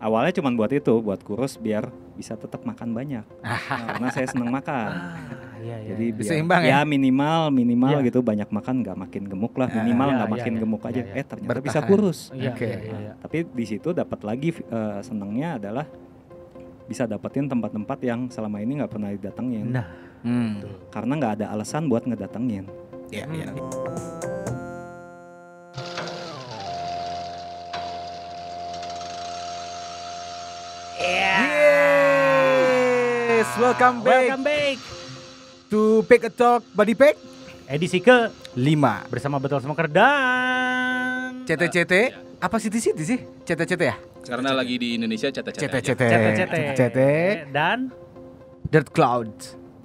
awalnya cuma buat itu, buat kurus biar bisa tetap makan banyak. Karena saya seneng makan. Jadi biar, seimbang ya? minimal Iya. gitu, banyak makan nggak makin gemuk lah, minimal nggak makin gemuk aja. Ternyata bisa Bertahan. kurus. Iya. Tapi di situ dapat lagi senangnya adalah bisa dapetin tempat-tempat yang selama ini nggak pernah didatengin. Nah, Karena nggak ada alasan buat ngedatengin. Iya. Yes, welcome back to Pick a Talk Body Pack edisi ke 5. bersama Betul Smoker dan CT. Apa City sih? CT ya? Karena lagi di Indonesia CT. CT dan Dirt Cloud.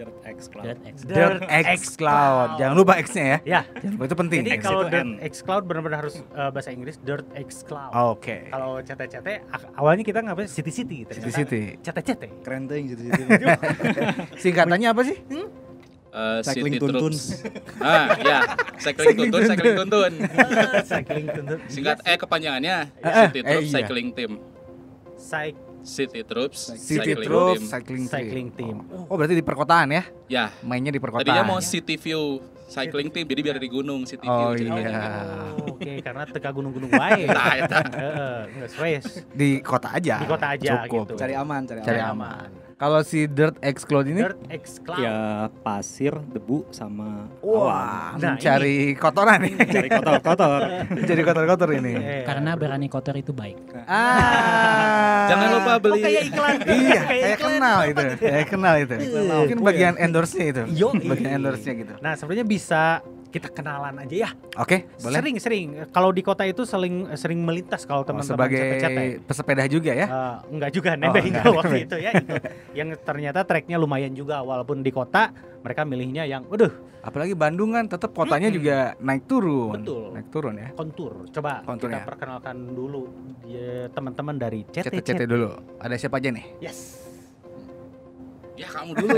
Dirt X Cloud. Dirt X Cloud. Jangan lupa X-nya ya. Ya. Jangan lupa, itu penting. Jadi X kalau itu Dirt N. X Cloud benar-benar harus bahasa Inggris Dirt X Cloud. Oke. Kalau CT awalnya kita ngapain City. City. CT. Keren tuh yang gitu-gitu. Singkatannya apa sih? Cycling City Tuntun. Troops. Ya, cycling tuntun. Cycling tuntun. Singkat kepanjangannya City Troops iya. Cycling Team. City Troops City Cycling Troops Team. Cycling Team. Oh, berarti di perkotaan ya? Ya, Mainnya di perkotaan. tadinya mau City View Cycling Team, jadi biar di gunung City View. Oh ceritanya iya. gitu. Oke, karena teka gunung-gunung wae. Nah, eta. Nggak stres. Di kota aja. Di kota aja Cukup. gitu. Cari aman. Cari aman. Kalau si Dirt X Cloud ini Dirt X Cloud. Ya pasir, debu sama wah, Nah, mencari kotoran nih. cari kotor-kotor. Mencari kotor-kotor ini. Karena berani kotor itu baik. Jangan lupa beli. Oh, kayak iklan. Iya, kayak kenal itu. Kayak kenal itu. Mungkin bagian endorse-nya itu. Yoi. Bagian endorse-nya gitu. Nah, sebenarnya bisa kita kenalan aja ya. Oke, boleh. Sering. Kalau di kota itu sering melintas kalau teman-teman Sebagai CT. pesepeda juga ya. Enggak juga nebeng enggak. waktu itu ya. Itu. Yang ternyata treknya lumayan juga, walaupun di kota mereka milihnya yang Apalagi Bandung kan tetap kotanya juga naik turun. Betul. Naik turun ya. kontur. Coba Konturnya. kita perkenalkan dulu teman-teman dari CT dulu. Ada siapa aja nih? Yes. Ya kamu dulu.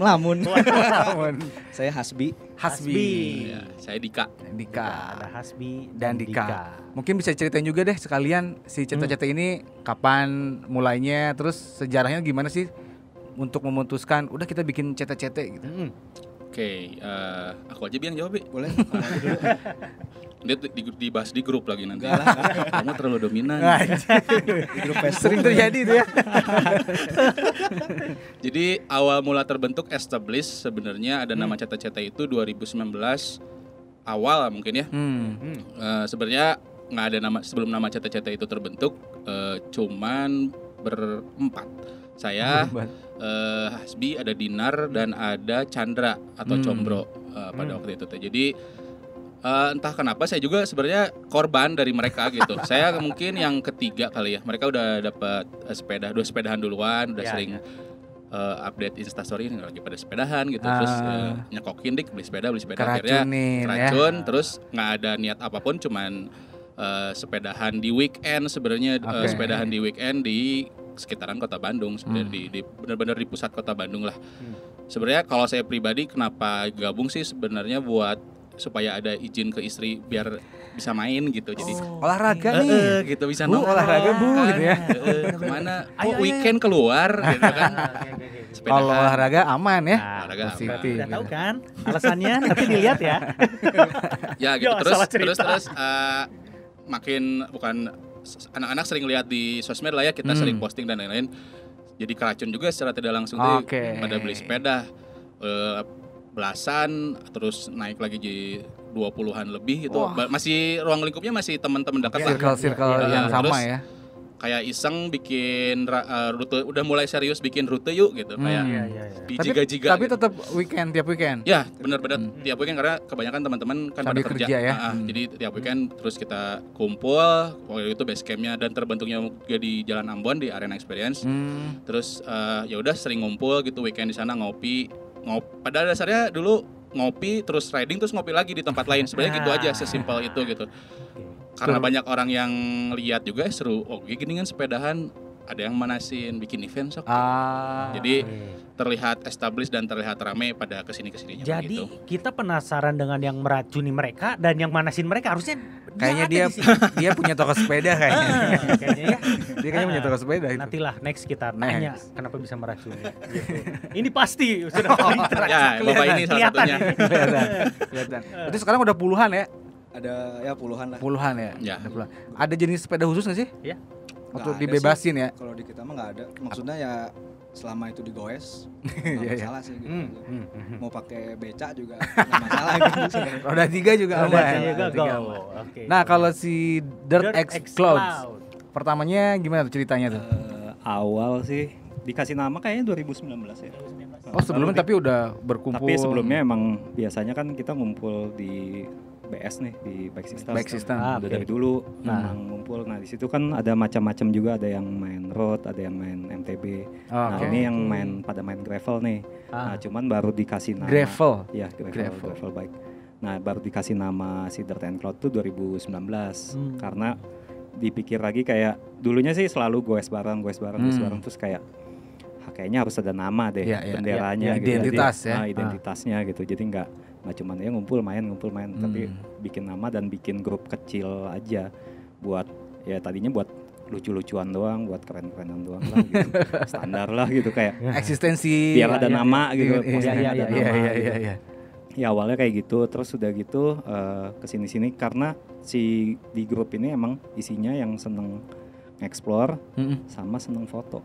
Melamun. Namun, Saya Hasbi. Hasbi, Ya, saya Dika. Dika, Ada Hasbi dan Dika. Mungkin bisa ceritain juga deh sekalian si CT ini kapan mulainya, terus sejarahnya gimana sih untuk memutuskan udah kita bikin CT gitu. Oke, aku aja yang jawab, Bi. Boleh? Dia dibahas di grup lagi nanti. Kamu terlalu dominan. Di grup Facebook. Sering terjadi itu ya. Jadi awal mula terbentuk establish sebenarnya ada nama CT itu 2019 awal lah mungkin ya. Sebenarnya nggak ada nama sebelum nama CT itu terbentuk, cuman berempat. Saya, Hasbi, ada Dinar dan ada Chandra atau Combro pada waktu itu. Jadi entah kenapa saya juga sebenarnya korban dari mereka gitu. Saya mungkin yang ketiga kali ya. Mereka udah dapat sepedahan duluan, udah sering update Instastory ini lagi pada sepedahan gitu. Terus nyekokin dik beli sepeda akhirnya keracun. Terus nggak ada niat apapun, cuman sepedahan di weekend sebenarnya. Sepedahan di weekend di sekitaran kota Bandung sebenarnya, di benar-benar di pusat kota Bandung lah. Sebenarnya kalau saya pribadi kenapa gabung sih sebenarnya buat supaya ada izin ke istri biar bisa main gitu. Jadi Olahraga nih. gitu bisa Bu, olahraga Bu kan, gitu ya. Kemana? Weekend keluar gitu kan. Kalau olahraga aman ya. Olahraga aman. Positif. Udah tahu kan alasannya, nanti dilihat ya. Ya gitu. Yo, salah cerita. Terus makin bukan anak-anak sering lihat di sosmed lah ya, kita sering posting dan lain-lain. Jadi keracun juga secara tidak langsung tuh pada beli sepeda belasan, terus naik lagi jadi 20-an lebih itu. Masih ruang lingkupnya masih teman-teman dekat lah. Circle yang sama terus ya. Kayak iseng bikin rute, udah mulai serius bikin rute yuk gitu. Kayak di jiga-jiga. Tapi gitu. tetap tiap weekend. Ya benar-benar tiap weekend karena kebanyakan teman-teman kan Sambil pada kerja ya. Jadi tiap weekend terus kita kumpul. Waktu itu base campnya dan terbentuknya juga di Jalan Ambon di Arena Experience. Terus ya udah sering ngumpul gitu weekend di sana ngopi. Pada dasarnya dulu ngopi terus riding terus ngopi lagi di tempat lain. Sebenarnya gitu aja, sesimpel itu gitu. Karena banyak orang yang lihat juga seru. Oh gini kan sepedahan ada yang manasin bikin event sok. Ah. Jadi terlihat established dan terlihat rame pada kesininya. Jadi begitu. kita penasaran dengan yang meracuni mereka dan yang manasin mereka, harusnya Kayaknya ada dia di sini. dia punya toko sepeda kayaknya. Kayaknya ya. Dia kayaknya punya toko sepeda itu. Nantilah next kita tanya Next. kenapa bisa meracuni. Gitu. Ini pasti sudah paling Ya, Bapak ini salah kelihatan satunya. ini. Kelihatan. Itu sekarang udah puluhan ya? Ada ya puluhan lah. Puluhan ya? Ya. Ada puluhan. Ada jenis sepeda khusus nggak sih? Ya. Untuk Nggak ada dibebasin ya? Kalau di kita mah nggak ada. Maksudnya ya selama itu digoes Iya, nggak iya. masalah sih gitu. Hmm. Mau pakai beca juga nggak masalah gitu sebenarnya. Roda 3 juga Roda aman. tiga Roda go. tiga aman. Oke. Nah kalau si Dirt X Clouds Cloud. pertamanya gimana tuh ceritanya tuh? Awal sih dikasih nama kayaknya 2019 ya. Oh sebelumnya tapi udah berkumpul. Tapi sebelumnya emang biasanya kan kita ngumpul di BS nih, di Bike System. Bike System. Ah, Udah oke. dari dulu Nah. memang ngumpul. Nah di situ kan ada macam-macam juga, ada yang main road, ada yang main MTB. Nah Oke. ini yang pada main gravel nih. Ah. Nah cuman baru dikasih nama. Gravel. Ya gravel bike. Nah baru dikasih nama si Dirt and Cloud tuh 2019 karena dipikir lagi kayak dulunya sih selalu goes bareng terus kayak kayaknya harus ada nama deh, Iya, iya. benderanya Iya, gitu. identitas Jadi, ya. identitasnya gitu. Jadi nggak cuman ya ngumpul main tapi bikin nama dan bikin grup kecil aja buat ya tadinya buat lucu-lucuan doang, buat keren-kerenan doang lah gitu. Standar lah gitu kayak Eksistensi. biar ada nama gitu, Iya, postingnya ada nama iya, gitu. iya. Ya awalnya kayak gitu, terus udah gitu kesini-sini karena si di grup ini emang isinya yang seneng explore sama seneng foto.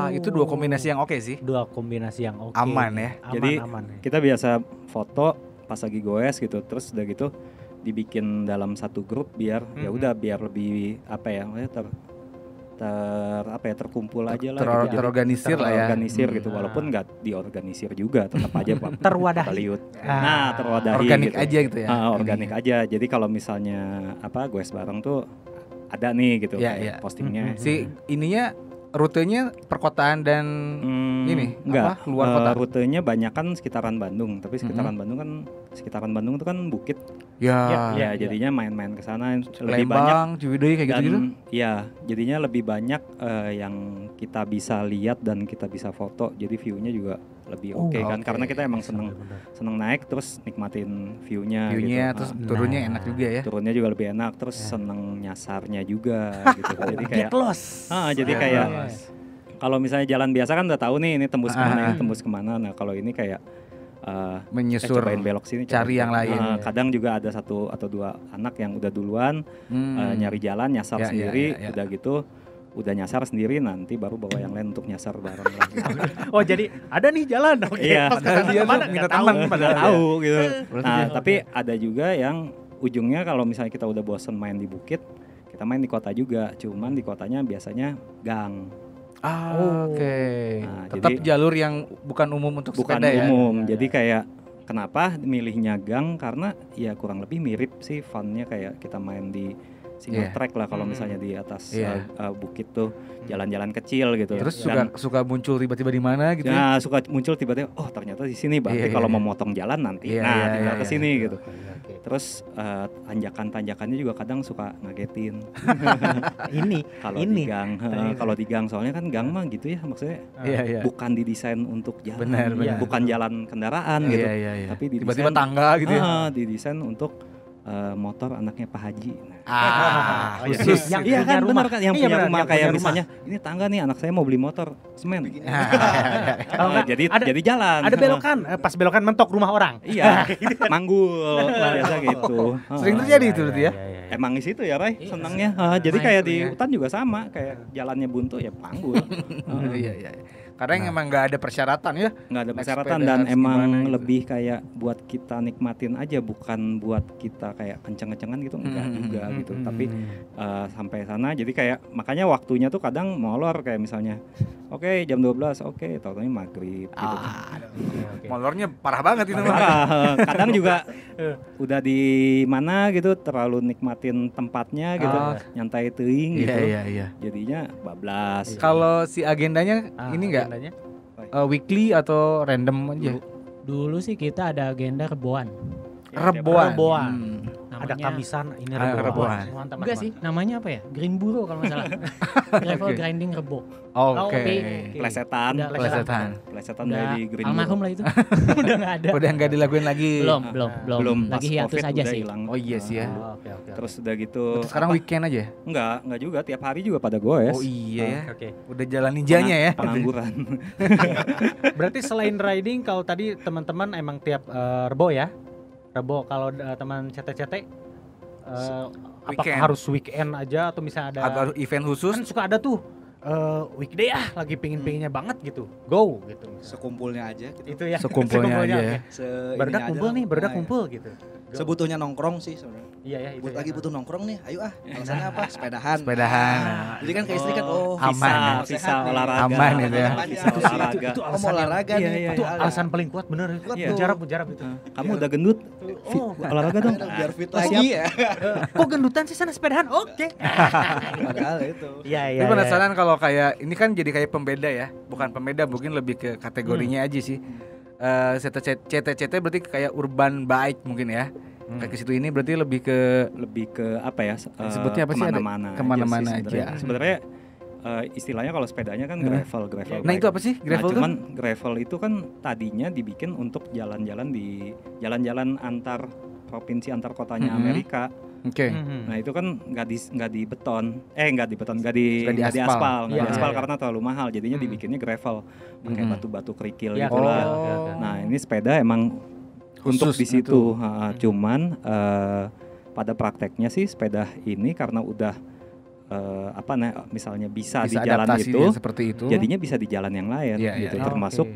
Itu dua kombinasi yang oke sih. Dua kombinasi yang oke. Aman ya. Jadi aman ya. kita biasa foto pas lagi goes gitu, terus udah gitu dibikin dalam satu grup biar ya udah biar lebih apa ya terkumpul aja lah gitu. Jadi Terorganisir lah ya. terorganisir gitu walaupun nggak diorganisir juga tetap aja Terwadahi. terliut. Ah. Nah terwadahi Organik gitu. aja gitu ya. Organik aja. Jadi kalau misalnya goes bareng tuh ada nih gitu Iya, kayak iya. postingnya. Si ininya rutenya perkotaan dan ini enggak, apa luar kota. Rutenya banyak kan sekitaran Bandung, tapi sekitaran Bandung itu kan bukit. Ya, Ya, jadinya main-main ke sana lebih banyak Lembang, Ciwidey kayak dan gitu-gitu. ya, jadinya lebih banyak yang kita bisa lihat dan kita bisa foto. Jadi view-nya juga lebih oke kan karena kita emang seneng naik terus nikmatin view-nya View-nya gitu. terus turunnya enak juga ya. Turunnya juga lebih enak terus seneng nyasarnya juga gitu. Jadi kayak Get lost. jadi Get kayak lost. kalau misalnya jalan biasa kan udah tahu nih ini tembus kemana, ini tembus kemana. Nah kalau ini kayak Menyusur cobain belok sini, cari yang lain. kadang juga ada satu atau dua anak yang udah duluan nyari jalan nyasar Ya, sendiri, ya. udah gitu udah nyasar sendiri nanti baru bawa yang lain untuk nyasar bareng lagi. Oh jadi ada nih jalan. Oke. Iya, Pas padahal kesana dia kemana, tuh minta nggak tahu. teman, Nggak padahal tahu gitu. Berarti Nah dia- tapi ada juga yang ujungnya kalau misalnya kita udah bosen main di bukit, kita main di kota juga. Cuman di kotanya biasanya gang. Oke. Nah, Tetap jadi- jalur yang bukan umum untuk Bukan sepeda ya. umum. Jadi kayak kenapa milihnya gang karena ya kurang lebih mirip sih fun-nya kayak kita main di single Iya. track lah kalau misalnya di atas Iya. bukit tuh jalan-jalan kecil gitu. Terus Dan suka muncul tiba-tiba di mana gitu ya. ya suka muncul tiba-tiba oh ternyata di sini berarti Iya, kalau iya. mau motong jalan nanti Iya, nah iya, tinggal iya, ke sini iya. gitu. Terus tanjakan-tanjakannya juga kadang suka ngagetin Ini kalau di gang. Kalau di gang soalnya kan gang mah gitu ya maksudnya Iya, iya. bukan didesain untuk jalan, Benar, benar. bukan jalan kendaraan gitu. Iya, iya, iya. Tapi Tiba-tiba didesain- tangga gitu ya. didesain untuk motor anaknya Pak Haji. Ah, iya. khusus. Yang Iya punya kan rumah. benar kan yang Iya, punya benar, rumah yang kayak punya rumah. misalnya ini tangga nih anak saya mau beli motor semen. Kalau nggak, Jadi jalan. Ada belokan, pas belokan mentok rumah orang. Iya, manggul biasa gitu. Sering terjadi itu berarti ya. Emang di situ ya, Ray, senangnya. Jadi kayak di hutan juga sama, kayak jalannya buntu ya panggul. Iya, iya. Karena yang emang nggak ada persyaratan ya. Nggak ada Naik persyaratan sepeda dan harus emang gimana gitu. lebih kayak buat kita nikmatin aja, bukan buat kita kayak kenceng-kencengan gitu, enggak juga gitu. Tapi sampai sana, jadi kayak makanya waktunya tuh kadang molor kayak misalnya, oke jam 12, oke, tahu-tahunya maghrib gitu. Molornya parah banget itu. Parah. Kadang juga udah di mana gitu terlalu nikmatin tempatnya gitu, nyantai teuing gitu. Iya, iya. Jadinya bablas. Kalau si agendanya ini enggak weekly atau random aja? Dulu sih kita ada agenda reboan. Reboan. Reboan. Ada kamisan ini rebohan. Mantap. Enggak sih, namanya apa ya? Green Buro kalau nggak salah. Gravel grinding rebo. Oke. Plesetan. Plesetan Udah dari Green almarhum Bull. lah itu. Udah nggak ada. Udah nggak dilakuin lagi. Belum. Pas Lagi hiatus COVID aja udah sih. hilang. Oh iya sih ya. Oke. Terus udah gitu. Terus sekarang weekend aja. Enggak juga tiap hari juga pada goes. Oh iya ya. Oke. Udah jalan ninjanya ya. Pengangguran. Berarti selain riding kalau tadi teman-teman emang tiap rebo ya? Rebo kalau teman CT-CT apakah Weekend. harus weekend aja atau misalnya ada Atau event khusus. kan suka ada tuh weekday lagi pingin-pinginnya banget gitu. Go gitu. Sekumpulnya aja gitu. Itu ya. Sekumpulnya aja ya. Barudak Ininya kumpul aja nih, lah. barudak Nah, kumpul gitu. ya. Sebutuhnya nongkrong sih sebenarnya. Iya ya itu. Lagi butuh nongkrong nih, ayo alasannya apa? Sepedahan. Sepedahan. Jadi kan ke istri kan Aman ya. Visa olahraga. Aman gitu ya. Visa olahraga. Itu mau olahraga nih. Itu alasan paling kuat bener. Iya. Jarap itu. Kamu udah gendut? Olahraga dong. Biar fit Oh, lagi siap. ya. Kok gendutan sih sana sepedahan? Oke. Padahal itu. Iya. Ini penasaran kalau kayak ini kan jadi kayak pembeda ya, bukan pembeda mungkin lebih ke kategorinya aja sih. CT berarti kayak urban bike mungkin ya. Kayak ke situ ini berarti lebih ke apa ya? Sebutnya apa sih? Ada kemana-mana aja. Sebenarnya istilahnya kalau sepedanya kan gravel. Nah bike. itu apa sih gravel cuman gravel itu kan tadinya dibikin untuk jalan-jalan antar provinsi antar kotanya Amerika. Oke. Nah itu kan nggak di aspal karena terlalu mahal. Jadinya dibikinnya gravel pakai batu-batu kerikil Ya, gitu lah. kerikil. Nah ini sepeda emang untuk Khusus di situ. Cuman pada prakteknya sih sepeda ini karena udah misalnya bisa di jalan adaptasi itu, dia seperti itu. jadinya bisa di jalan yang lain Iya, gitu. iya. Termasuk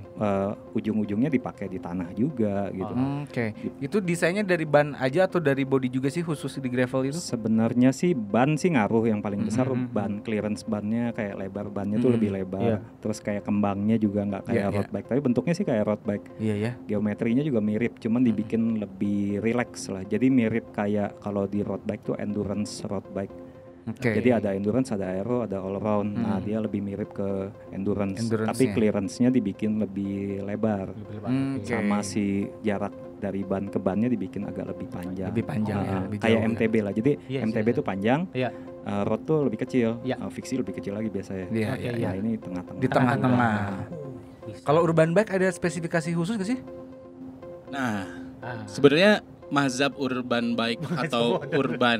ujung-ujungnya dipakai di tanah juga gitu. Oke. Itu desainnya dari ban aja atau dari body juga sih khusus di gravel itu? Sebenarnya sih ban sih ngaruh, yang paling besar ban, clearance bannya kayak lebar bannya tuh lebih lebar. Iya. Terus kayak kembangnya juga nggak kayak Iya, road bike, tapi bentuknya sih kayak road bike. Iya ya. Geometrinya juga mirip, cuman dibikin lebih relax lah. Jadi mirip kayak kalau di road bike tuh endurance road bike. Oke. Jadi ada endurance, ada aero, ada all around. Nah dia lebih mirip ke endurance tapi Endurance-nya. clearance-nya dibikin lebih lebar. Oke. Sama si jarak dari ban ke bannya dibikin agak lebih panjang. Lebih panjang ya, lebih kayak jauh. MTB lah. Jadi Iya, MTB iya. tuh panjang, Iya. road tuh lebih kecil, Iya. fiksi lebih kecil lagi biasanya. Iya, Oke, iya, iya. Nah ini tengah-tengah. Di tengah-tengah. Bisa. Kalau urban bike ada spesifikasi khusus gak sih? Nah, sebenarnya mazhab urban bike atau urban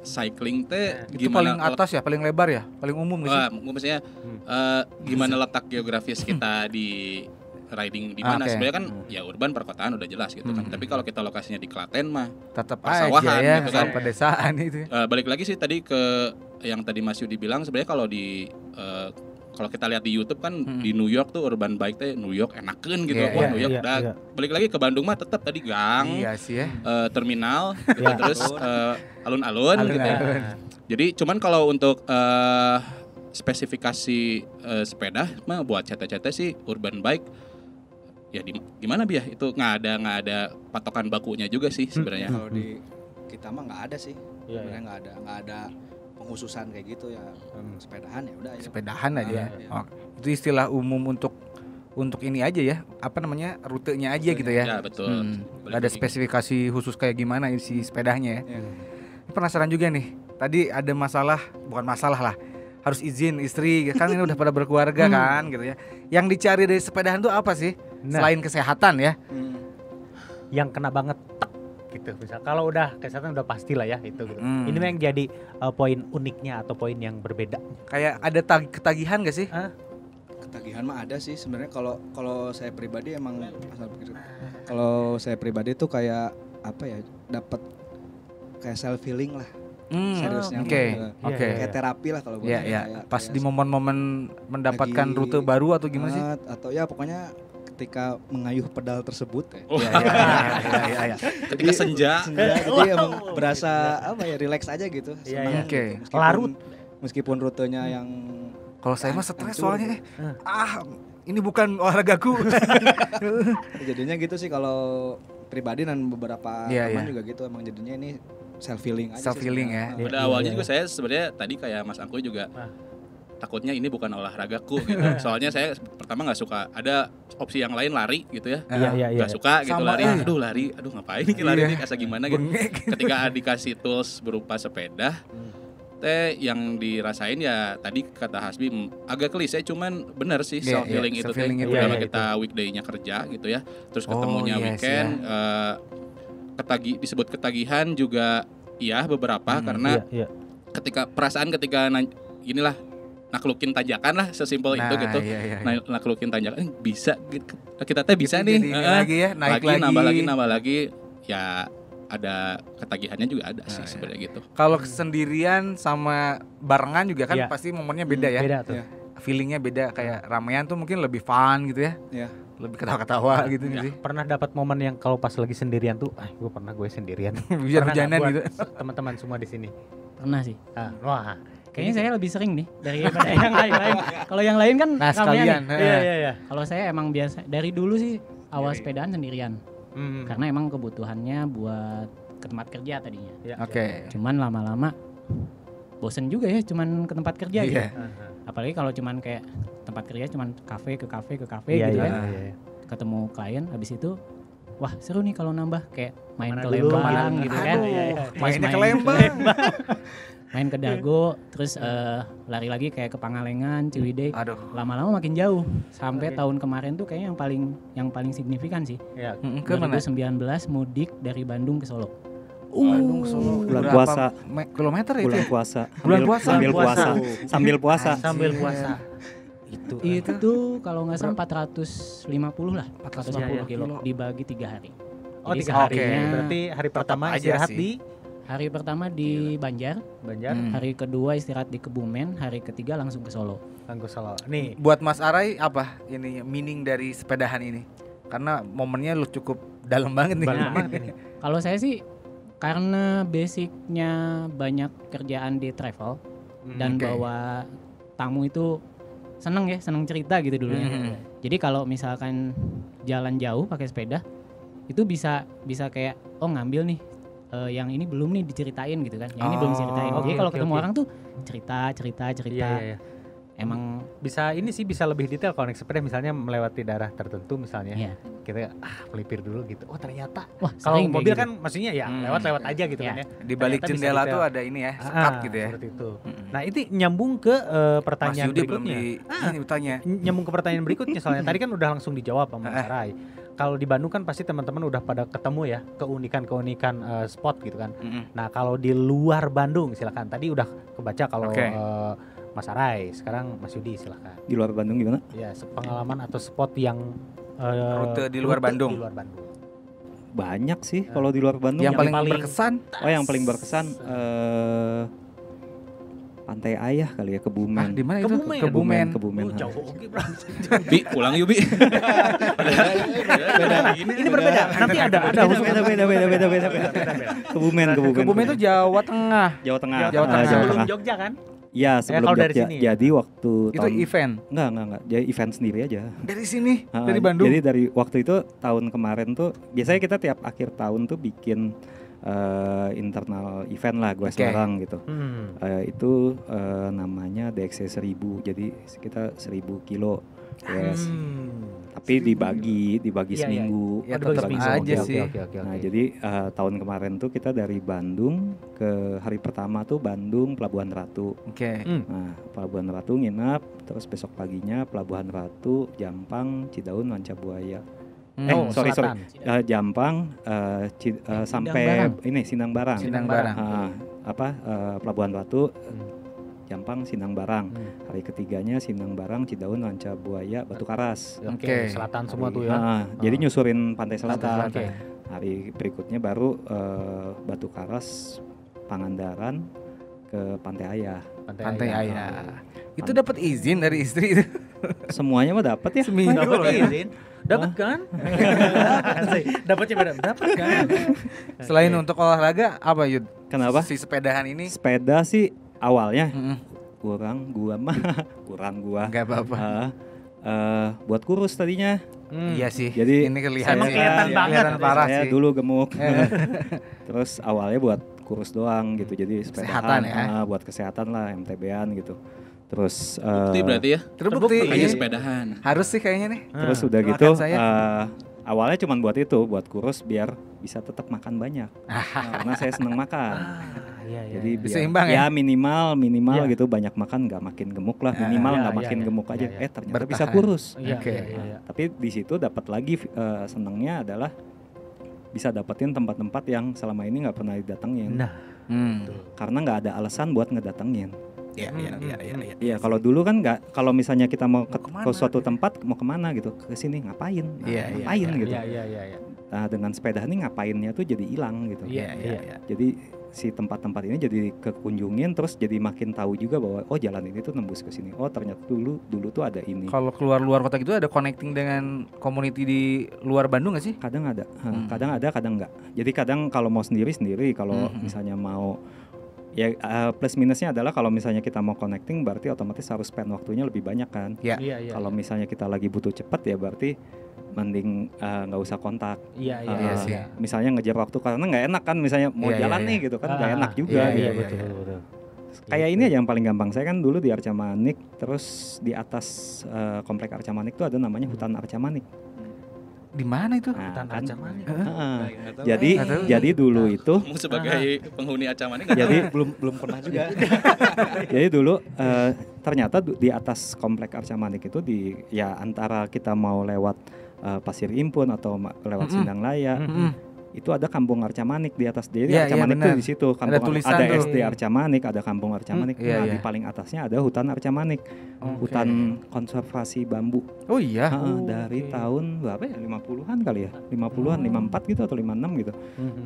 cycling teh Itu paling atas ya, paling lebar ya, paling umum gak sih? maksudnya gimana letak geografis kita di riding di mana? Oke. Sebenarnya kan ya urban perkotaan udah jelas gitu kan. Tapi kalau kita lokasinya di Klaten mah Tetap persawahan aja ya, gitu kan. soal pedesaan itu. balik lagi sih tadi ke yang tadi Mas Yudi bilang, sebenarnya kalau kalau kita lihat di YouTube kan di New York tuh urban bike teh New York enakeun gitu. Iya, Wah, iya, New York iya, dah. iya. Balik lagi ke Bandung mah tetap tadi gang, Iya sih ya. terminal gitu, terus alun-alun gitu. Alun-alun. Jadi cuman kalau untuk spesifikasi sepeda mah buat CT-CT sih urban bike ya gimana Biah, itu nggak ada patokan bakunya juga sih sebenarnya. Kalau di kita mah nggak ada sih. Iya, Sebenarnya nggak ada penghususan kayak gitu ya. Sepedahan ya udah. Sepedahan aja ya. Iya. Oh, itu istilah umum untuk ini aja ya, apa namanya, rutenya aja gitu ya. Ya betul. Nggak ada spesifikasi khusus kayak gimana isi sepedanya ya. Iya. Penasaran juga nih. Tadi ada bukan masalah lah. Harus izin istri kan, ini udah pada berkeluarga kan gitu ya. Yang dicari dari sepedahan tuh apa sih? Nah. Selain kesehatan ya. Yang kena banget gitu. Misal kalau udah kesehatan udah pastilah ya itu gitu. Ini yang jadi poin uniknya atau poin yang berbeda. Kayak ada ketagihan gak sih? Ketagihan mah ada sih sebenarnya. Kalau saya pribadi emang asal begitu. Kalau saya pribadi tuh kayak apa ya, dapat kayak self healing lah. Seriusnya Oke. mah, Oke. kayak terapi lah kalau buat Iya, saya. iya. Kayak- Pas kayak di momen-momen mendapatkan lagi rute baru atau gimana sih? atau ya pokoknya ketika mengayuh pedal tersebut ya. Iya. Ketika senja. Jadi emang berasa apa ya, relax aja gitu. Iya, Senang iya. Oke. gitu. Larut. Meskipun rutenya yang Kalau saya mah stres hancur soalnya gitu. ini bukan olahragaku. Jadinya gitu sih kalau pribadi dan beberapa Iya, teman iya. juga gitu, emang jadinya ini self healing aja. Self healing ya. sih sebenarnya. Pada awalnya juga saya sebenarnya tadi kayak Mas Angkuy juga takutnya ini bukan olahragaku gitu. Soalnya saya pertama nggak suka, ada opsi yang lain lari gitu ya. Iya. Nggak suka gitu Sama, lari. Aduh ngapain nih lari nih asa gimana gitu. Bengek. Ketika dikasih tools berupa sepeda, teh yang dirasain ya tadi kata Hasbi agak klise cuman benar sih Iya, self healing iya, itu teh. self-healing itu, Kalau iya, kita weekday-nya kerja gitu ya, terus Oh, ketemunya yes, weekend disebut ketagihan juga iya beberapa karena Iya. ketika inilah naklukin tanjakan lah sesimpel itu gitu. Iya. Naklukin tanjakan bisa gitu. Kita teh bisa Itu nih. jadi lagi ya, naik lagi. Nambah lagi ya ada ketagihannya juga ada sih sebenarnya gitu. Kalau sendirian sama barengan juga kan Iya. pasti momennya beda ya. Beda tuh. Iya. Feelingnya beda, kayak ramean tuh mungkin lebih fun gitu ya. Iya. Lebih ketawa-ketawa gitu Iya. sih. Pernah dapat momen yang kalau pas lagi sendirian tuh, gue sendirian. Biar Pernah hujanan nggak buat gitu. Teman-teman semua di sini. Pernah sih. Wah. Kayaknya saya lebih sering nih daripada yang lain. Kalau yang lain kan Nah, ramean sekalian. nih. Iya. Kalau saya emang biasa dari dulu sih awal Sendiri. sepedaan sendirian. Karena emang kebutuhannya buat ke tempat kerja tadinya. Iya. Oke. Cuman lama-lama bosen juga ya cuman ke tempat kerja gitu. Iya. Apalagi kalau cuman kayak tempat kerja cuman kafe ke kafe Iya, gitu iya, kan. iya. Ketemu klien habis itu wah seru nih kalau nambah kayak main Kemana ke dulu? Lembang gitu kan. Aduh, iya. Terus Mainnya ke main- Lembang. main ke Dago, terus lari lagi kayak ke Pangalengan, Ciwidey. Aduh. Lama-lama makin jauh. Sampai tahun kemarin tuh kayaknya yang paling signifikan sih. Iya. Ke mana? 2019 mudik dari Bandung ke Solo. Bandung Solo. Bulan Berapa puasa. Kilometer itu Bulan ya? puasa. Bulan puasa. Sambil Puasa. puasa. Sambil puasa. Sambil puasa. Itu tuh kalau nggak salah 450 lah, 450 Iya, kilo dibagi 3 hari. Oh, Jadi 3 hari. seharinya- Berarti hari pertama aja istirahat sih. di Hari pertama di Banjar, Banjar, hari kedua istirahat di Kebumen, hari ketiga langsung ke Solo. Tangguh Solo. Nih, Buat Mas Arai apa ini meaning dari sepedahan ini? Karena momennya lu cukup dalam banget nih. balik banget ini. Kalau saya sih karena basicnya banyak kerjaan di travel dan Oke. bawa tamu itu seneng cerita gitu dulunya. Jadi kalau misalkan jalan jauh pakai sepeda itu bisa kayak ngambil nih yang ini belum nih diceritain gitu kan. Yang ini belum diceritain. oke, Jadi kalau oke, ketemu oke. orang tuh cerita. Iya. Emang Bisa ini sih bisa lebih detail kalau naik sepeda misalnya melewati daerah tertentu misalnya. Iya. Kita melipir dulu gitu. Oh, ternyata. wah Kalau sering kayak mobil gitu. kan maksudnya ya lewat-lewat aja gitu Iya. kan ya. Di balik Ternyata bisa jendela detail. tuh ada ini ya, sekat gitu ya. Seperti itu. Nah, itu nyambung ke Mas pertanyaan Yudi belum berikutnya. ini bertanya. Nyambung ke pertanyaan berikutnya soalnya tadi kan udah langsung dijawab sama Mas Rai. Kalau di Bandung kan pasti teman-teman udah pada ketemu ya keunikan spot gitu kan. Nah, kalau di luar Bandung silakan. Tadi udah kebaca kalau Oke. Mas Rai, sekarang Mas Yudi silakan. Di luar Bandung gimana? Ya, pengalaman atau spot yang Rute di luar Bandung. Di luar Bandung. Banyak sih kalau di luar Bandung. Yang paling paling- berkesan Oh, yang paling berkesan Pantai Ayah kali ya, Kebumen. di mana itu? Kebumen. Kebumen. Oh, jauh oke, bro. Bi, pulang yuk Bi. Ini berbeda. Nanti ada beda. Kebumen. Kebumen itu Jawa Tengah. Jawa Tengah. Jawa Tengah. Jawa Sebelum Tengah. Jogja kan? Iya, sebelum kalau dari Jogja. sini ya? Jadi waktu Itu tahun event enggak. Jadi event sendiri aja. dari sini, Ah, dari Bandung. Jadi dari waktu itu tahun kemarin tuh biasanya kita tiap akhir tahun tuh bikin internal event lah, gue Oke. sekarang gitu. Hmm. Itu namanya DXC 1000. Jadi kita 1000 kilo. Yes. Tapi dibagi Iya, seminggu. Ya, Oh, dibagi tetap seminggu. aja Oke, sih. Oke. Nah, jadi tahun kemarin tuh kita dari Bandung ke hari pertama tuh Bandung Pelabuhan Ratu. Oke. Nah, Pelabuhan Ratu nginap, terus besok paginya Pelabuhan Ratu, Jampang, Cidaun, Manca Buaya. Oh, sorry. selatan. Jampang sampai Barang. ini Sindang Barang. Sindang Barang. Pelabuhan Ratu, Jampang, Sindang Barang. Hmm. Hari ketiganya Sindang Barang, Cidaun, Manca Buaya, Batu Karas. Oke. Selatan semua tuh ya. Jadi nyusurin pantai selatan. Oke. Hari berikutnya baru Batu Karas, Pangandaran ke Pantai Ayah. Pantai Ayah. Itu dapat izin dari istri itu. Semuanya mah dapat ya. Seminggu loh ya. Dapat kan? Dapatnya beda. Dapat kan? Selain untuk olahraga apa Yud? Kenapa? Si sepedahan ini Sepeda sih awalnya Mm-mm. kurang gua. Nggak apa-apa. Buat kurus tadinya. Iya sih. Jadi ini kelihatan emang sih. kelihatan Iya, banget. kelihatan parah saya sih. dulu gemuk. Terus awalnya buat kurus doang gitu. Jadi Kesehatan sepedahan ya. buat kesehatan lah, MTB-an gitu. Terus Bukti berarti ya. Terbukti. Makanya Iya. sepedahan. Harus sih kayaknya nih. terus udah doakan gitu saya. awalnya cuma buat itu, buat kurus biar bisa tetap makan banyak. Karena saya seneng makan. Iya, iya. Jadi iya. biar, Seimbang ya minimal Iya. gitu, banyak makan nggak makin gemuk lah, minimal Iya, nggak iya, makin iya. gemuk aja. Iya, iya. Ternyata bisa Bertahan. kurus. Iya, Oke. iya, iya, iya. Tapi di situ dapat lagi senengnya adalah bisa dapetin tempat-tempat yang selama ini nggak pernah didatengin. Nah, Karena nggak ada alasan buat ngedatengin. Iya, iya, iya, iya. Iya, kalau dulu kan nggak, kalau misalnya kita mau ke kemana? suatu tempat, mau kemana gitu, ke sini ngapain? Nah, Iya, iya, ngapain iya, gitu. iya, iya, iya, iya. Nah, dengan sepeda ini ngapainnya tuh jadi hilang gitu. Iya, iya, iya. Jadi si tempat-tempat ini jadi kekunjungin, terus jadi makin tahu juga bahwa oh jalan ini tuh nembus ke sini. Oh ternyata dulu tuh ada ini. Kalau keluar luar kota gitu ada connecting dengan community di luar Bandung nggak sih? Kadang ada, kadang ada, kadang enggak. Jadi kadang kalau mau sendiri, kalau misalnya mau ya plus minusnya adalah kalau misalnya kita mau connecting berarti otomatis harus spend waktunya lebih banyak kan. Ya. Iya, iya. Kalau misalnya kita lagi butuh cepat ya berarti mending nggak usah kontak. Iya, iya, Iya sih. iya. Misalnya ngejar waktu karena nggak enak kan, misalnya mau Iya, jalan iya, nih iya. gitu kan nggak enak juga. Iya, gitu. iya, betul, betul. Kayak ini aja yang paling gampang. Saya kan dulu di Arca Manik, terus di atas komplek Arca Manik tuh ada namanya Hutan Arca Manik. Di mana itu? Nah, Hutan kan, Arca Manik. jadi Nggak tahu. jadi dulu itu Kamu sebagai penghuni Acaman ini jadi belum pernah juga. jadi dulu ternyata di atas komplek Arca Manik itu ya antara kita mau lewat Pasir Impun atau lewat Sindang Laya, itu ada Kampung Arca Manik di atas. Jadi Iya, Arca iya, Manik tuh benar. di situ. Ada tulisan ada tuh. SD Arca Manik, ada Kampung Arca Manik. Iya, Nah, iya. di paling atasnya ada Hutan Arca Manik. Oke. Hutan konservasi bambu. Oh iya. Dari tahun berapa ya? 50-an kali ya. 50-an, 54 gitu atau 56 gitu.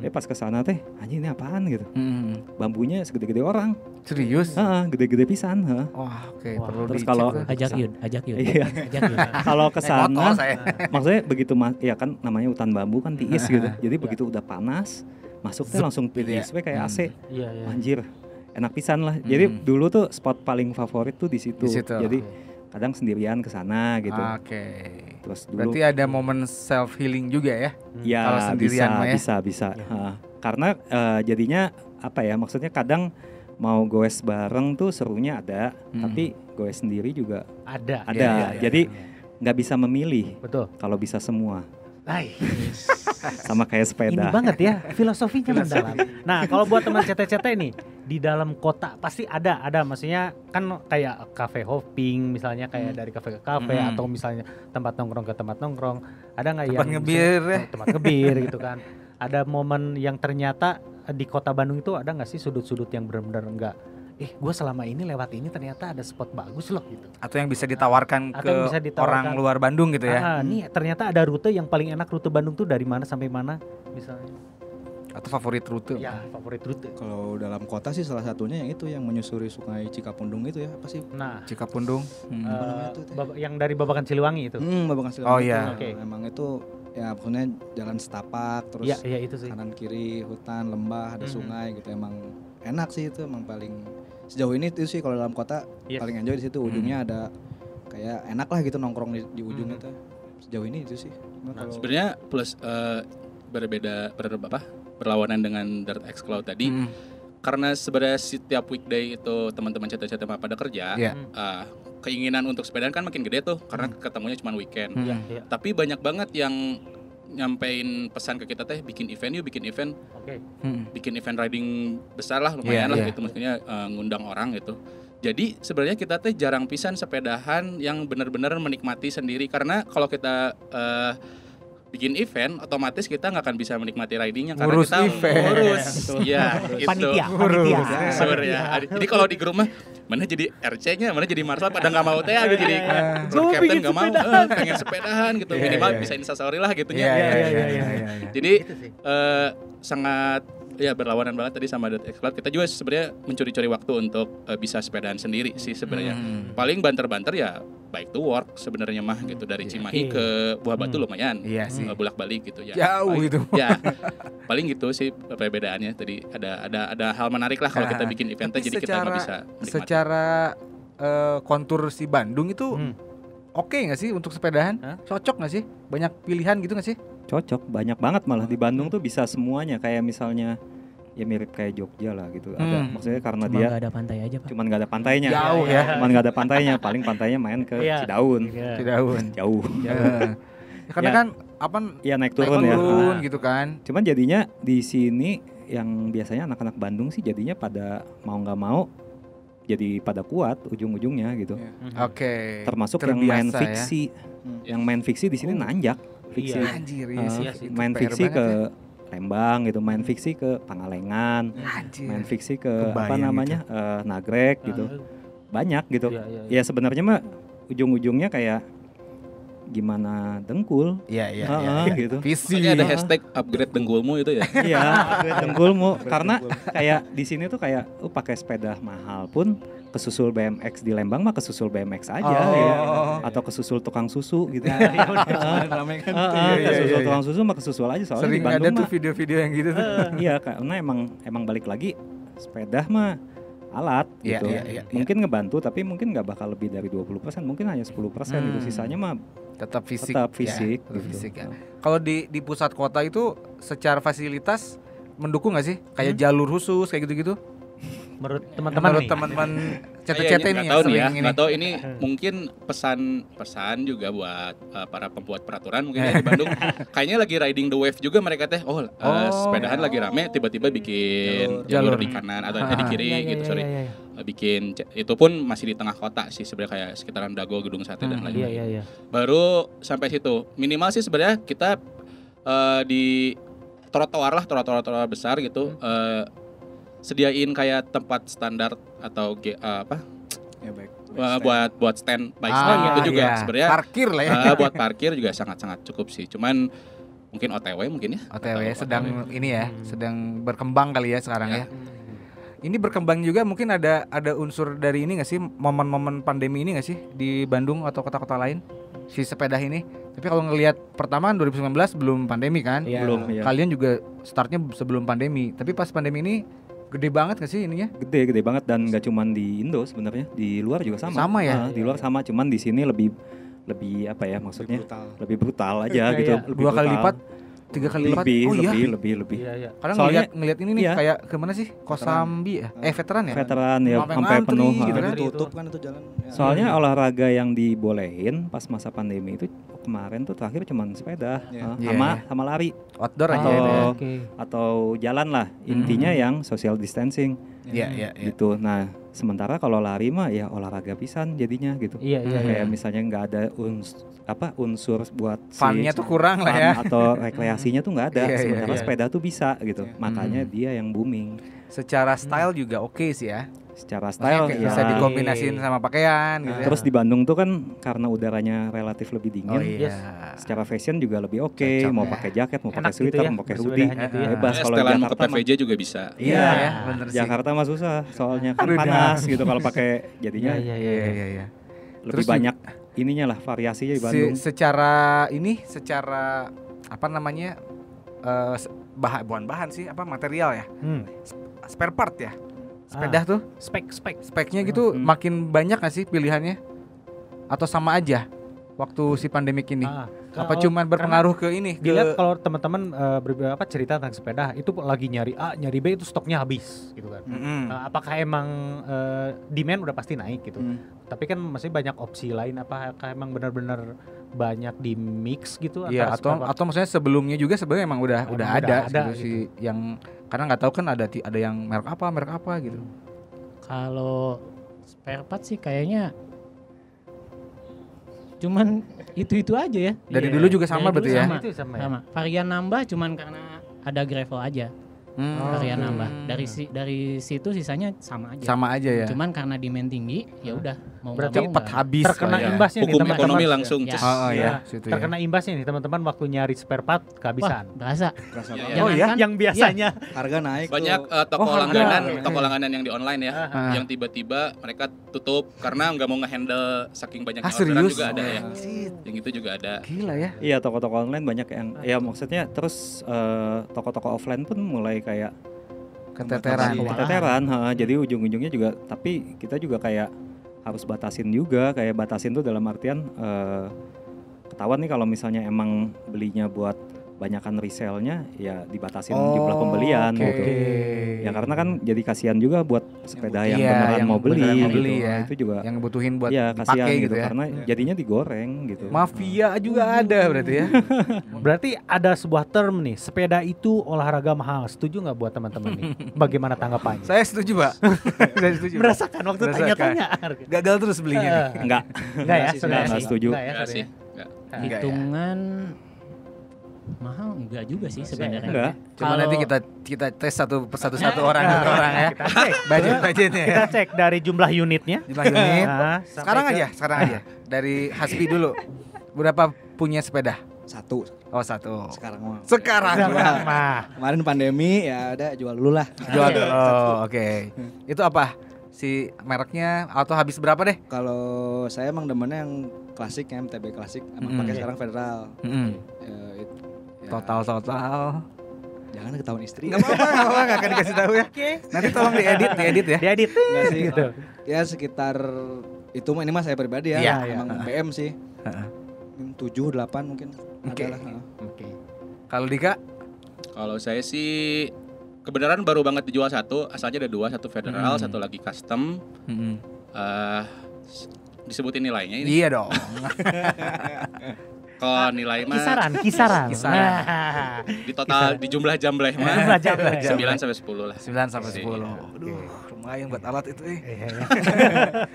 Pas ke sana teh, anjing ini apaan gitu. Bambunya segede-gede orang. Serius? Gede-gede pisan, Wah, oke, Wah, perlu terus dicek kalau- tuh. Ajak Yud, ajak Yud. Iya. Ajak Yud. Kalau ke Naik motor sana saya. maksudnya begitu ya kan namanya hutan bambu kan tiis gitu. Jadi begitu udah panas, masuk teh langsung tiis we kayak AC. Iya, iya. Anjir. Enak pisan lah. Jadi dulu tuh spot paling favorit tuh di situ. Di situ. Jadi kadang sendirian ke sana gitu. Oke. Terus dulu Berarti ada momen self healing juga ya? ya kalau sendirian mah ya? bisa. Karena jadinya apa ya? Maksudnya kadang mau goes bareng tuh serunya ada, tapi goes sendiri juga Ada. ada. Iya, iya, iya. Jadi nggak bisa memilih Betul. kalau bisa semua. Hai. Sama kayak Ini sepeda. banget ya, filosofinya mendalam. Nah, kalau buat teman CT-CT nih, di dalam kota pasti ada maksudnya kan kayak cafe hopping misalnya kayak dari cafe ke cafe atau misalnya tempat nongkrong ke tempat nongkrong. Ada nggak yang Tempat ngebir ya? tempat ngebir gitu kan. Ada momen yang ternyata di kota Bandung itu ada nggak sih sudut-sudut yang benar-benar enggak gue selama ini lewat ini ternyata ada spot bagus loh gitu. Atau yang bisa ditawarkan Atau ke yang bisa ditawarkan. orang luar Bandung gitu ya? Nih ternyata ada rute yang paling enak, rute Bandung tuh dari mana sampai mana misalnya. Atau favorit rute? Ya, favorit rute. Kalau dalam kota sih salah satunya yang itu yang menyusuri Sungai Cikapundung itu ya apa sih? Nah, Cikapundung. namanya tuh, teh? yang dari Babakan Siliwangi itu. Babakan Oh, itu. iya. Oke. Emang itu ya maksudnya jalan setapak terus Iya, iya itu sih. kanan kiri hutan lembah ada sungai gitu emang enak sih itu emang paling sejauh ini itu sih kalau dalam kota Yes. paling enjoy di situ ujungnya ada kayak enak lah gitu nongkrong di ujung itu sejauh ini itu sih. Cuma kalau sebenarnya plus berlawanan dengan Dirt X Cloud tadi. Karena sebenarnya setiap weekday itu teman-teman CT-CT pada kerja, Iya. keinginan untuk sepedaan kan makin gede tuh karena ketemunya cuma weekend. Iya, iya. Tapi banyak banget yang nyampein pesan ke kita teh bikin event yuk, bikin event riding besar lah lumayan lah gitu, maksudnya ngundang orang gitu. Jadi sebenarnya kita teh jarang pisan sepedahan yang benar-benar menikmati sendiri karena kalau kita bikin event otomatis kita nggak akan bisa menikmati ridingnya karena Ngurus kita event. ngurus ya itu Panitia. sebenarnya. Jadi kalau di grup mah mana jadi RC-nya, mana jadi Marshall pada nggak mau teh gitu jadi Gua captain pengen nggak mau sepedahan. pengen sepedahan gitu minimal bisa instastory lah gitunya. Iya. Jadi sangat ya berlawanan banget tadi sama Dirt X Cloud. Kita juga sebenarnya mencuri-curi waktu untuk bisa sepedaan sendiri sih sebenarnya. Paling banter-banter ya bike to work sebenarnya mah gitu dari Cimahi ke Buah Batu lumayan. Iya sih. Bolak-balik gitu ya. Jauh itu. Ya. Paling gitu sih perbedaannya tadi ada hal menarik lah kalau kita bikin eventnya Tapi jadi kita nggak bisa menikmati. secara kontur si Bandung itu oke nggak sih untuk sepedahan? Cocok nggak sih? Banyak pilihan gitu nggak sih? Cocok, banyak banget malah di Bandung tuh bisa semuanya kayak misalnya ya mirip kayak Jogja lah gitu. Ada maksudnya karena Cuma dia nggak ada pantai aja Pak. cuman nggak ada pantainya. Jauh ya. Cuman nggak ada pantainya, paling pantainya main ke Iya. Cidaun. Iya. Cidaun. Jauh. Karena Ya. kan apa Iya naik naik turun ya. turun Nah, gitu kan. cuman jadinya di sini yang biasanya anak-anak Bandung sih jadinya pada mau nggak mau jadi pada kuat ujung-ujungnya gitu. Oke. Termasuk yang main Terbiasa ya. fiksi. Yang main fiksi di sini nanjak. Fiksi. Iya. Anjir Eh, iya sih. sih. Itu main PR fiksi banget ke ya. Lembang gitu, main fiksi ke Pangalengan, Anjir. main fiksi ke apa Kebayang namanya Nagrek gitu, banyak gitu. Iya, iya, Ya sebenarnya mah ujung-ujungnya kayak gimana dengkul, Iya iya Heeh, iya. gitu. Visi. Makanya ada hashtag upgrade dengkulmu itu ya. Iya, dengkulmu karena kayak di sini tuh kayak pakai sepeda mahal pun kesusul BMX di Lembang mah kesusul BMX aja Oh. ya. Atau kesusul tukang susu gitu. Rame kan. Kesusul tukang susu mah kesusul aja soalnya Sering di Bandung ada tuh mah video-video yang gitu tuh. iya karena emang balik lagi sepeda mah alat Iya, gitu. iya, iya, iya. Mungkin ngebantu tapi mungkin nggak bakal lebih dari 20%, mungkin hanya 10% gitu. Sisanya mah Tetap fisik. tetap ya, fisik tetap gitu. fisik ya. Kalau di pusat kota itu secara fasilitas mendukung nggak sih? Kayak jalur khusus kayak gitu-gitu? Menurut teman-teman Menurut nih. teman-teman Kayaknya cete-cete nih nggak yang tahu nih sering ya, ini. nggak tahu ini mungkin pesan juga buat para pembuat peraturan mungkin ya di Bandung. Kayaknya lagi riding the wave juga mereka teh. Sepedahan lagi rame, tiba-tiba bikin jalur di kanan atau di kiri Iya, gitu, iya, sorry. iya, iya. Bikin itu pun masih di tengah kota sih sebenarnya kayak sekitaran Dago, Gedung Sate dan Iya, lain-lain. iya, iya. Baru sampai situ. Minimal sih sebenarnya kita di trotoar besar gitu. Sediain kayak tempat standar atau Ya baik. buat stand bike stand Ah, itu juga iya. sebenarnya Parkir lah ya. buat parkir juga sangat-sangat cukup sih. Cuman mungkin OTW mungkin ya. OTW Atau sedang ini ya, sedang berkembang kali ya sekarang ya. Ini berkembang juga mungkin ada unsur dari ini nggak sih, momen-momen pandemi ini nggak sih di Bandung atau kota-kota lain si sepeda ini? Tapi kalau ngelihat pertama 2019 belum pandemi kan? Iya. Belum ya. Kalian juga startnya sebelum pandemi. Tapi pas pandemi ini gede banget nggak sih ininya? Gede banget dan nggak cuman di Indo sebenarnya, di luar juga sama. Sama ya? Di luar sama, cuman di sini lebih apa ya maksudnya? Brutal. Lebih brutal aja Iya, gitu. iya. Lebih 2 kali brutal. lipat, 3 kali lipat. Lebih, Oh iya. lebih. Iya, iya. Karena Soalnya- ngelihat ini nih iya. kayak kemana sih? Kosambi ya? Veteran ya? Veteran ya Sampai sampai ngantri penuh. gitu kan. Ditutup kan itu jalan. Ya. Soalnya olahraga yang dibolehin pas masa pandemi itu kemarin tuh terakhir cuman sepeda Iya. sama lari Outdoor aja Atau- ya. Oke. atau jalan lah. Intinya yang social distancing Iya, iya, iya. gitu. Nah, sementara kalau lari mah ya olahraga pisan jadinya gitu. Iya, iya, iya. Kayak misalnya nggak ada unsur buat Fun-nya tuh kurang lah ya. fun atau rekreasinya tuh nggak ada. Iya, iya, Sementara iya. sepeda tuh bisa gitu. Iya. Makanya dia yang booming. Secara style juga oke sih ya. Secara Maksudnya style kayak ya. bisa dikombinasiin sama pakaian gitu. ya. Terus di Bandung tuh kan karena udaranya relatif lebih dingin. Oh iya. Secara fashion juga lebih oke, Cocok mau ya. pakai jaket, mau Enak pakai gitu sweater, ya, mau pakai bersebedahan hoodie, gitu ya. bebas. Kalau Setelan mau ke Jakarta mah, PVJ juga bisa. Iya ya, bener sih. Jakarta mah susah, soalnya kan Aduh, panas gitu kalau pakai jadinya Iya, iya, Iya, iya, iya. lebih Terus banyak ininya lah variasinya di Bandung. Secara apa namanya? Bukan bahan sih, apa material ya? Spare part ya. Sepeda tuh Spek. speknya gitu makin banyak gak sih pilihannya? Atau sama aja waktu si pandemik ini? Apa cuman berpengaruh ke ini? Dilihat Ke kalau teman-teman cerita tentang sepeda itu lagi nyari A, nyari B itu stoknya habis gitu kan. Apakah emang demand udah pasti naik gitu. Tapi kan masih banyak opsi lain, apakah emang benar-benar banyak di mix gitu Iya, antara spare part? atau maksudnya sebelumnya juga sebenarnya emang udah Emang ada udah ada gitu sih yang karena nggak tahu kan ada yang merek apa gitu. Kalau spare part sih kayaknya cuman itu aja ya. Dari Iya. dulu juga sama Dari berarti dulu ya. sama. Itu sama ya? Sama. Varian nambah cuman karena ada gravel aja. Varian nambah. Dari situ sisanya sama aja. Sama aja ya. Cuman karena demand tinggi, ya udah mau nggak Berarti mau Cepat nggak. habis terkena lah ya. imbasnya nih Hukum teman-teman. ekonomi langsung Ya. cus. Oh Iya. ya, situ ya. Terkena imbasnya nih teman-teman waktu nyari spare part Wah, kehabisan. berasa. Kerasa Iya, banget. iya. Oh ya? Jangankan- Yang biasanya Harga naik Banyak tuh. toko harga. langganan, Oke. toko langganan yang di online ya, Ah. yang tiba-tiba mereka tutup karena nggak mau ngehandle saking banyaknya Ah, orderan serius? juga ada ya. Shit, Yang itu juga ada. gila ya. Iya, toko-toko online banyak yang ya maksudnya terus toko-toko offline pun mulai kayak Keteteran. keteteran, jadi ujung-ujungnya juga tapi kita juga kayak harus batasin juga, kayak batasin tuh dalam artian ketahuan nih kalau misalnya emang belinya buat banyakan resellnya ya dibatasin jumlah pembelian gitu. Ya karena kan jadi kasihan juga buat sepeda yang beneran mau beli, gitu. Ya. Itu juga yang butuhin buat ya kasihan pakai gitu ya. karena jadinya digoreng gitu. Mafia juga ada berarti ya. Berarti ada sebuah term nih, sepeda itu olahraga mahal. Setuju nggak buat teman-teman nih? Bagaimana tanggapannya? Saya setuju, Pak. Saya setuju. Pak. Merasakan waktu Merasakan. tanya-tanya. Gagal terus belinya nih. Enggak. Enggak ya, Enggak saudara? nggak setuju. Enggak ya, Enggak saudara? sih. Enggak. Enggak ya? Hitungan mahal enggak juga sih sebenarnya. Enggak. Cuma Kalau- nanti kita tes satu persatu orang per orang ya. Kita cek. Budgetnya ya. Kita cek dari jumlah unitnya. Jumlah unit. Nah, Sekarang sampai ke- aja dari Hasbi dulu. Berapa punya sepeda? 1 Oh, 1. sekarang mah. Sekarang Nah, Kemarin pandemi ya udah jual dulu lah. jual dulu. Oh, oke. Itu apa? Si mereknya atau habis berapa deh? Kalau saya emang demennya yang klasik ya, MTB klasik. Emang pakai sekarang Federal. Ya, ya, Total. Jangan ketahuan istri. Enggak apa-apa, enggak akan dikasih tahu ya. Nanti tolong diedit ya. diedit Enggak sih. gitu. Ya sekitar itu mah ini mah saya pribadi ya. Iya, Emang BM sih. 7 8 mungkin. Oke. Ada lah. Oke. Kalau Dika? Kalau saya sih kebenaran baru banget dijual satu, asalnya ada 2, satu federal, satu lagi custom. Disebutin nilainya ini. Iya dong. Kalau nilai mah Kisaran. Kisaran. Nah, di total di jumlah jambleh Jumlah mah jambleh. 9 sampai 10 lah. 9 sampai Sih. 10. Aduh, lumayan buat alat itu iya.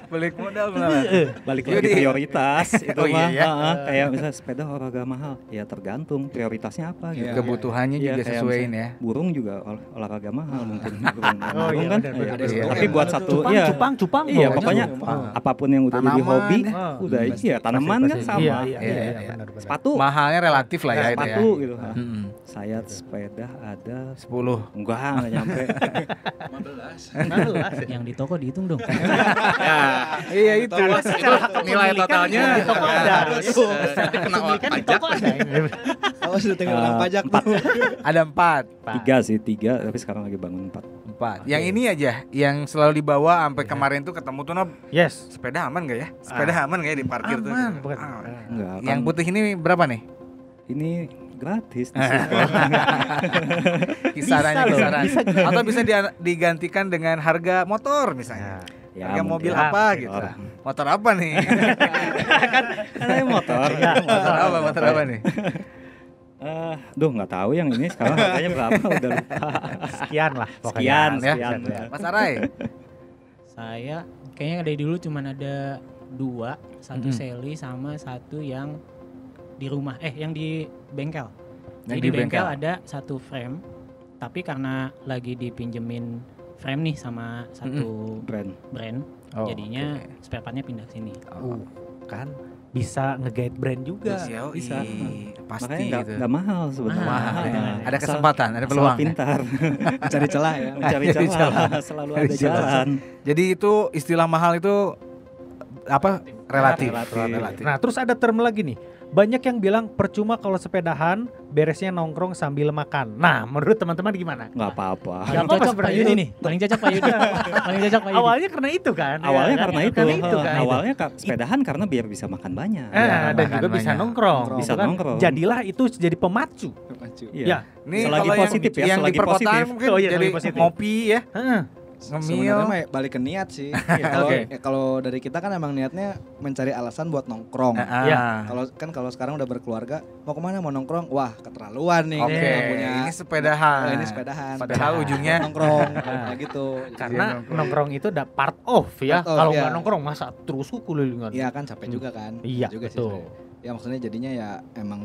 Balik modal beneran. Balik Jadi- lagi prioritas itu Oh, iya mah. ya. Kayak misalnya sepeda olahraga mahal, ya tergantung prioritasnya apa gitu. Iya. Kebutuhannya Iya, juga kayak sesuaiin misalnya ya. Burung juga olahraga mahal mungkin. Burung Oh, iya, kan. benar, Iya. benar, benar. Tapi buat satu ya. Cupang. Iya, bawahnya. pokoknya apapun yang udah jadi Tanaman hobi, ya. udah iya tanaman kan sama. Iya, Iya. benar. Sepatu, Mahalnya relatif lah ya itu ya. sepatu gitu. Mm-mm. Saya sepeda ada 10. enggak nyampe. 15. Yang di toko dihitung dong. Iya itu. Nilai totalnya di toko ada. harus, nanti kena Pemilikan di pajak. toko ada. Oh, sudah tinggal orang pajak tuh. Ada 4. 3 tapi sekarang lagi bangun 4. 4. Yang ini aja yang selalu dibawa sampai kemarin tuh ketemu tuh Nob. Yes. Sepeda aman gak ya? Sepeda aman gak ya di parkir tuh? Aman, bukan. Enggak. Yang putih ini berapa nih? Ini gratis. Kisarannya Bisa loh, kisaran. bisa. Atau bisa digantikan dengan harga motor misalnya. Ya, Harga mobil mungkin. apa Motor. gitu. Motor apa nih? Kan saya motor. Motor apa nih? Nggak tahu yang ini sekarang harganya berapa udah lupa. Sekian lah pokoknya. Sekian, ya. sekian. Mas Arai. Saya kayaknya dari dulu cuman ada 2, satu Sally sama satu yang di rumah, yang di bengkel. Yang Jadi di di bengkel bengkel. ada satu frame, tapi karena lagi dipinjemin frame nih sama satu Brand. brand, Oh, jadinya spare partnya pindah ke sini. Kan bisa nge-guide brand juga. Bisa. Pasti Makanya gitu. nggak mahal sebenarnya. Mahal, Iya. iya. Ada Asal- kesempatan, ada asal peluang. pintar. Mencari celah ya. Mencari Mencari celah. Selalu ada Mencari celah. jalan. Jadi itu istilah mahal itu apa? Relatif. Relatif. Nah, terus ada term lagi nih. Banyak yang bilang percuma kalau sepedahan, beresnya nongkrong sambil makan. Nah, menurut teman-teman gimana? Nggak apa-apa. Nggak Paling apa-apa cocok Pak sebenarnya Yudi itu. nih, paling cocok Pak Yudi. Paling cocok Pak Yudi. Awalnya karena itu kan? Awalnya Ya, karena itu. Karena itu kan. Awalnya sepedahan karena biar bisa makan banyak. Dan makan juga bisa banyak. nongkrong. Bisa gitu kan. nongkrong. Jadilah itu jadi pemacu. Iya. Ya. Ini Selagi kalau positif ya, yang selagi di perkotaan positif. mungkin Oh iya, jadi selagi positif. ngopi ya, Heeh. ngemil. Sebenarnya mah balik ke niat sih. Kalau Oke. kalau dari kita kan emang niatnya mencari alasan buat nongkrong. Ya. Kalau sekarang udah berkeluarga, mau kemana mau nongkrong? Wah, keterlaluan nih. Oke, Nggak punya. ini sepedahan. Oh, ini sepedahan. Padahal ujungnya nongkrong kayak gitu. Karena Iya, nongkrong itu udah part of ya. Part of, Kalau ya. nggak nongkrong masa terus kelilingan. Iya kan capek juga kan. Iya, juga sih betul. sebenarnya. Ya maksudnya jadinya ya emang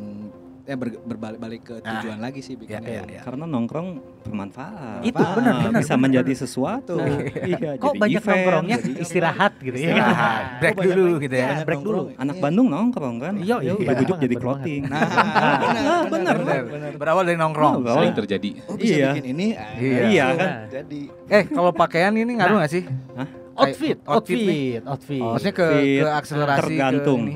berbalik ke tujuan lagi sih bikinnya. Iya. Karena nongkrong bermanfaat. Itu benar, Bisa benar. menjadi sesuatu. Iya, Kok jadi banyak event, nongkrongnya jadi istirahat gitu ya. istirahat, break dulu gitu ya. break dulu. Anak Bandung nongkrong kan? Iya, iya, Udah bujuk banget, jadi bener clothing. benar. Berawal dari nongkrong. Oh, Sering terjadi. Oh, bisa Iya. bikin ini. Iya kan? Jadi Kalau pakaian ini ngaruh nggak sih? Outfit, Outfit nih. outfit. Maksudnya ke Outfit, akselerasi tergantung ke ini.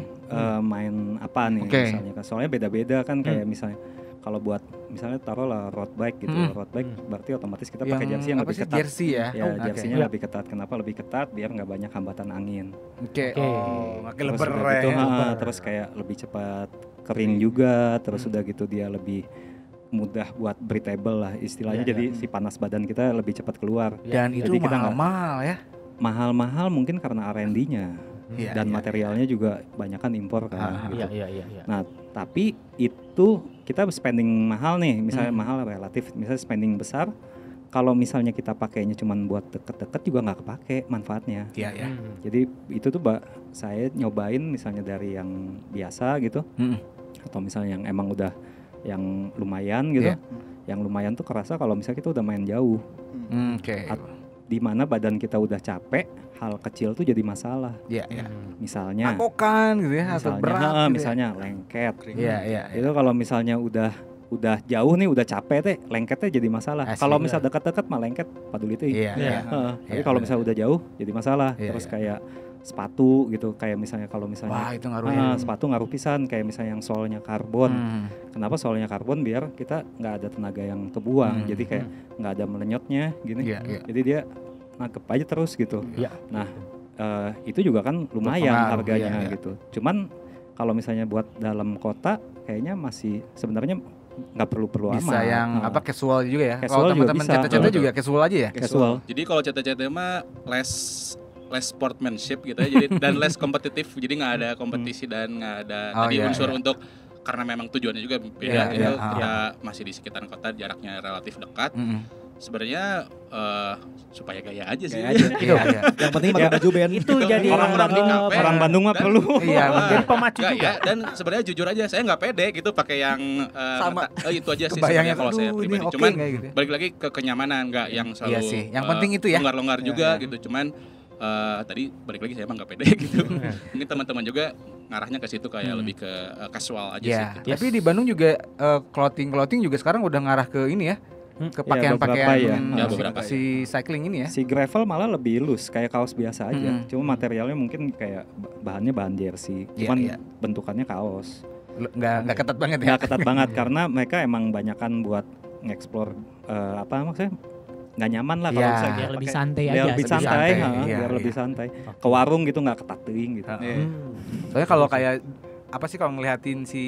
main apa nih Oke. misalnya kan. Soalnya beda-beda kan kayak misalnya kalau buat misalnya taruhlah road bike gitu. Road bike berarti otomatis kita pakai jersey yang apa lebih sih, ketat. jersey ya? Ya, Oh, jersey-nya Iya. lebih ketat. Kenapa lebih ketat? Biar nggak banyak hambatan angin. Oke. Oke. Oh, makin Terus leber udah gitu, ya. terus kayak lebih cepat kering juga. Terus udah gitu dia lebih mudah buat breathable lah istilahnya. Iya, Jadi si panas badan kita lebih cepat keluar. Dan itu Jadi kita nggak- mahal ya. Mahal-mahal mungkin karena R&D-nya Iya, dan iya, materialnya juga banyakan impor kan. gitu. Iya. Nah, tapi itu kita spending mahal nih, misalnya mahal relatif, misalnya spending besar. Kalau misalnya kita pakainya cuman buat deket-deket juga nggak kepake manfaatnya. Iya, iya. Jadi itu tuh saya nyobain misalnya dari yang biasa gitu, atau misalnya yang emang udah yang lumayan gitu. Iya. Yang lumayan tuh kerasa kalau misalnya kita udah main jauh, Oke. di mana badan kita udah capek, hal kecil tuh jadi masalah. Iya, iya. Misalnya, Pakokan gitu ya atau misalnya, berat gitu ya. misalnya lengket. Iya, iya. Itu kalau misalnya udah jauh nih, udah capek teh, lengketnya jadi masalah. Asli. Kalau misal dekat-dekat mah lengket paduli teh. Iya, iya. Tapi Iya, kalau benar. misalnya udah jauh jadi masalah. Iya, Terus iya. kayak sepatu gitu, kayak misalnya kalau Wah, misalnya itu ngaruh ya. sepatu ngaruh pisan, kayak misalnya yang solnya karbon. Kenapa solnya karbon? Biar kita nggak ada tenaga yang kebuang. Jadi kayak nggak ada melenyotnya gini. Iya, iya. Jadi dia nangkep aja terus gitu. Iya. Nah, itu juga kan lumayan Berpengaruh, harganya iya, iya. gitu. Cuman kalau misalnya buat dalam kota kayaknya masih sebenarnya nggak perlu amat. Bisa yang Nah, casual juga ya. Casual Kalau juga teman-teman bisa. cete-cete Betul. juga casual aja ya. casual. Jadi kalau CT-CT mah less sportsmanship gitu ya, jadi dan less kompetitif, jadi nggak ada kompetisi dan nggak ada Oh, tadi iya, unsur iya. untuk karena memang tujuannya juga beda Iya, gitu. iya, Kita masih di sekitaran kota, jaraknya relatif dekat. Sebenarnya supaya gaya aja sih. Kayak aja. Iya, iya. Yang penting pakai baju band. Itu jadi Orang-orang di kafe. Orang Bandung mah Dan- perlu. Iya, Wah, jadi pemacu nggak juga. ya, dan sebenarnya jujur aja saya nggak pede gitu pakai yang Sama. itu aja sih Kebayangnya, sebenarnya kalau saya aduh, ini pribadi. oke Cuman nggak gitu ya? balik lagi ke kenyamanan, nggak yang selalu Iya sih, yang penting itu ya. longgar-longgar juga Iya. gitu. Cuman tadi balik lagi saya emang nggak pede gitu. Mungkin teman-teman juga ngarahnya ke situ kayak lebih ke casual aja sih. Iya, Gitu. tapi di Bandung juga clothing juga sekarang udah ngarah ke ini ya. Ke pakaian-pakaian beberapa ya. Ya, beberapa. si cycling ini ya. Si gravel malah lebih loose kayak kaos biasa aja. Cuma materialnya mungkin kayak bahannya bahan jersey. Iya, Cuman iya. bentukannya kaos. Nggak ketat banget ya. Nggak ketat banget karena mereka emang banyakan buat nge-explore apa maksudnya nggak nyaman lah kalau Iya. misalnya Biar kita lebih pakai- santai biar aja. lebih lebih santai, santai, ha, iya, biar iya. lebih santai. Ke warung gitu nggak ketat teuing gitu. Soalnya kalau kayak apa sih kalau ngeliatin si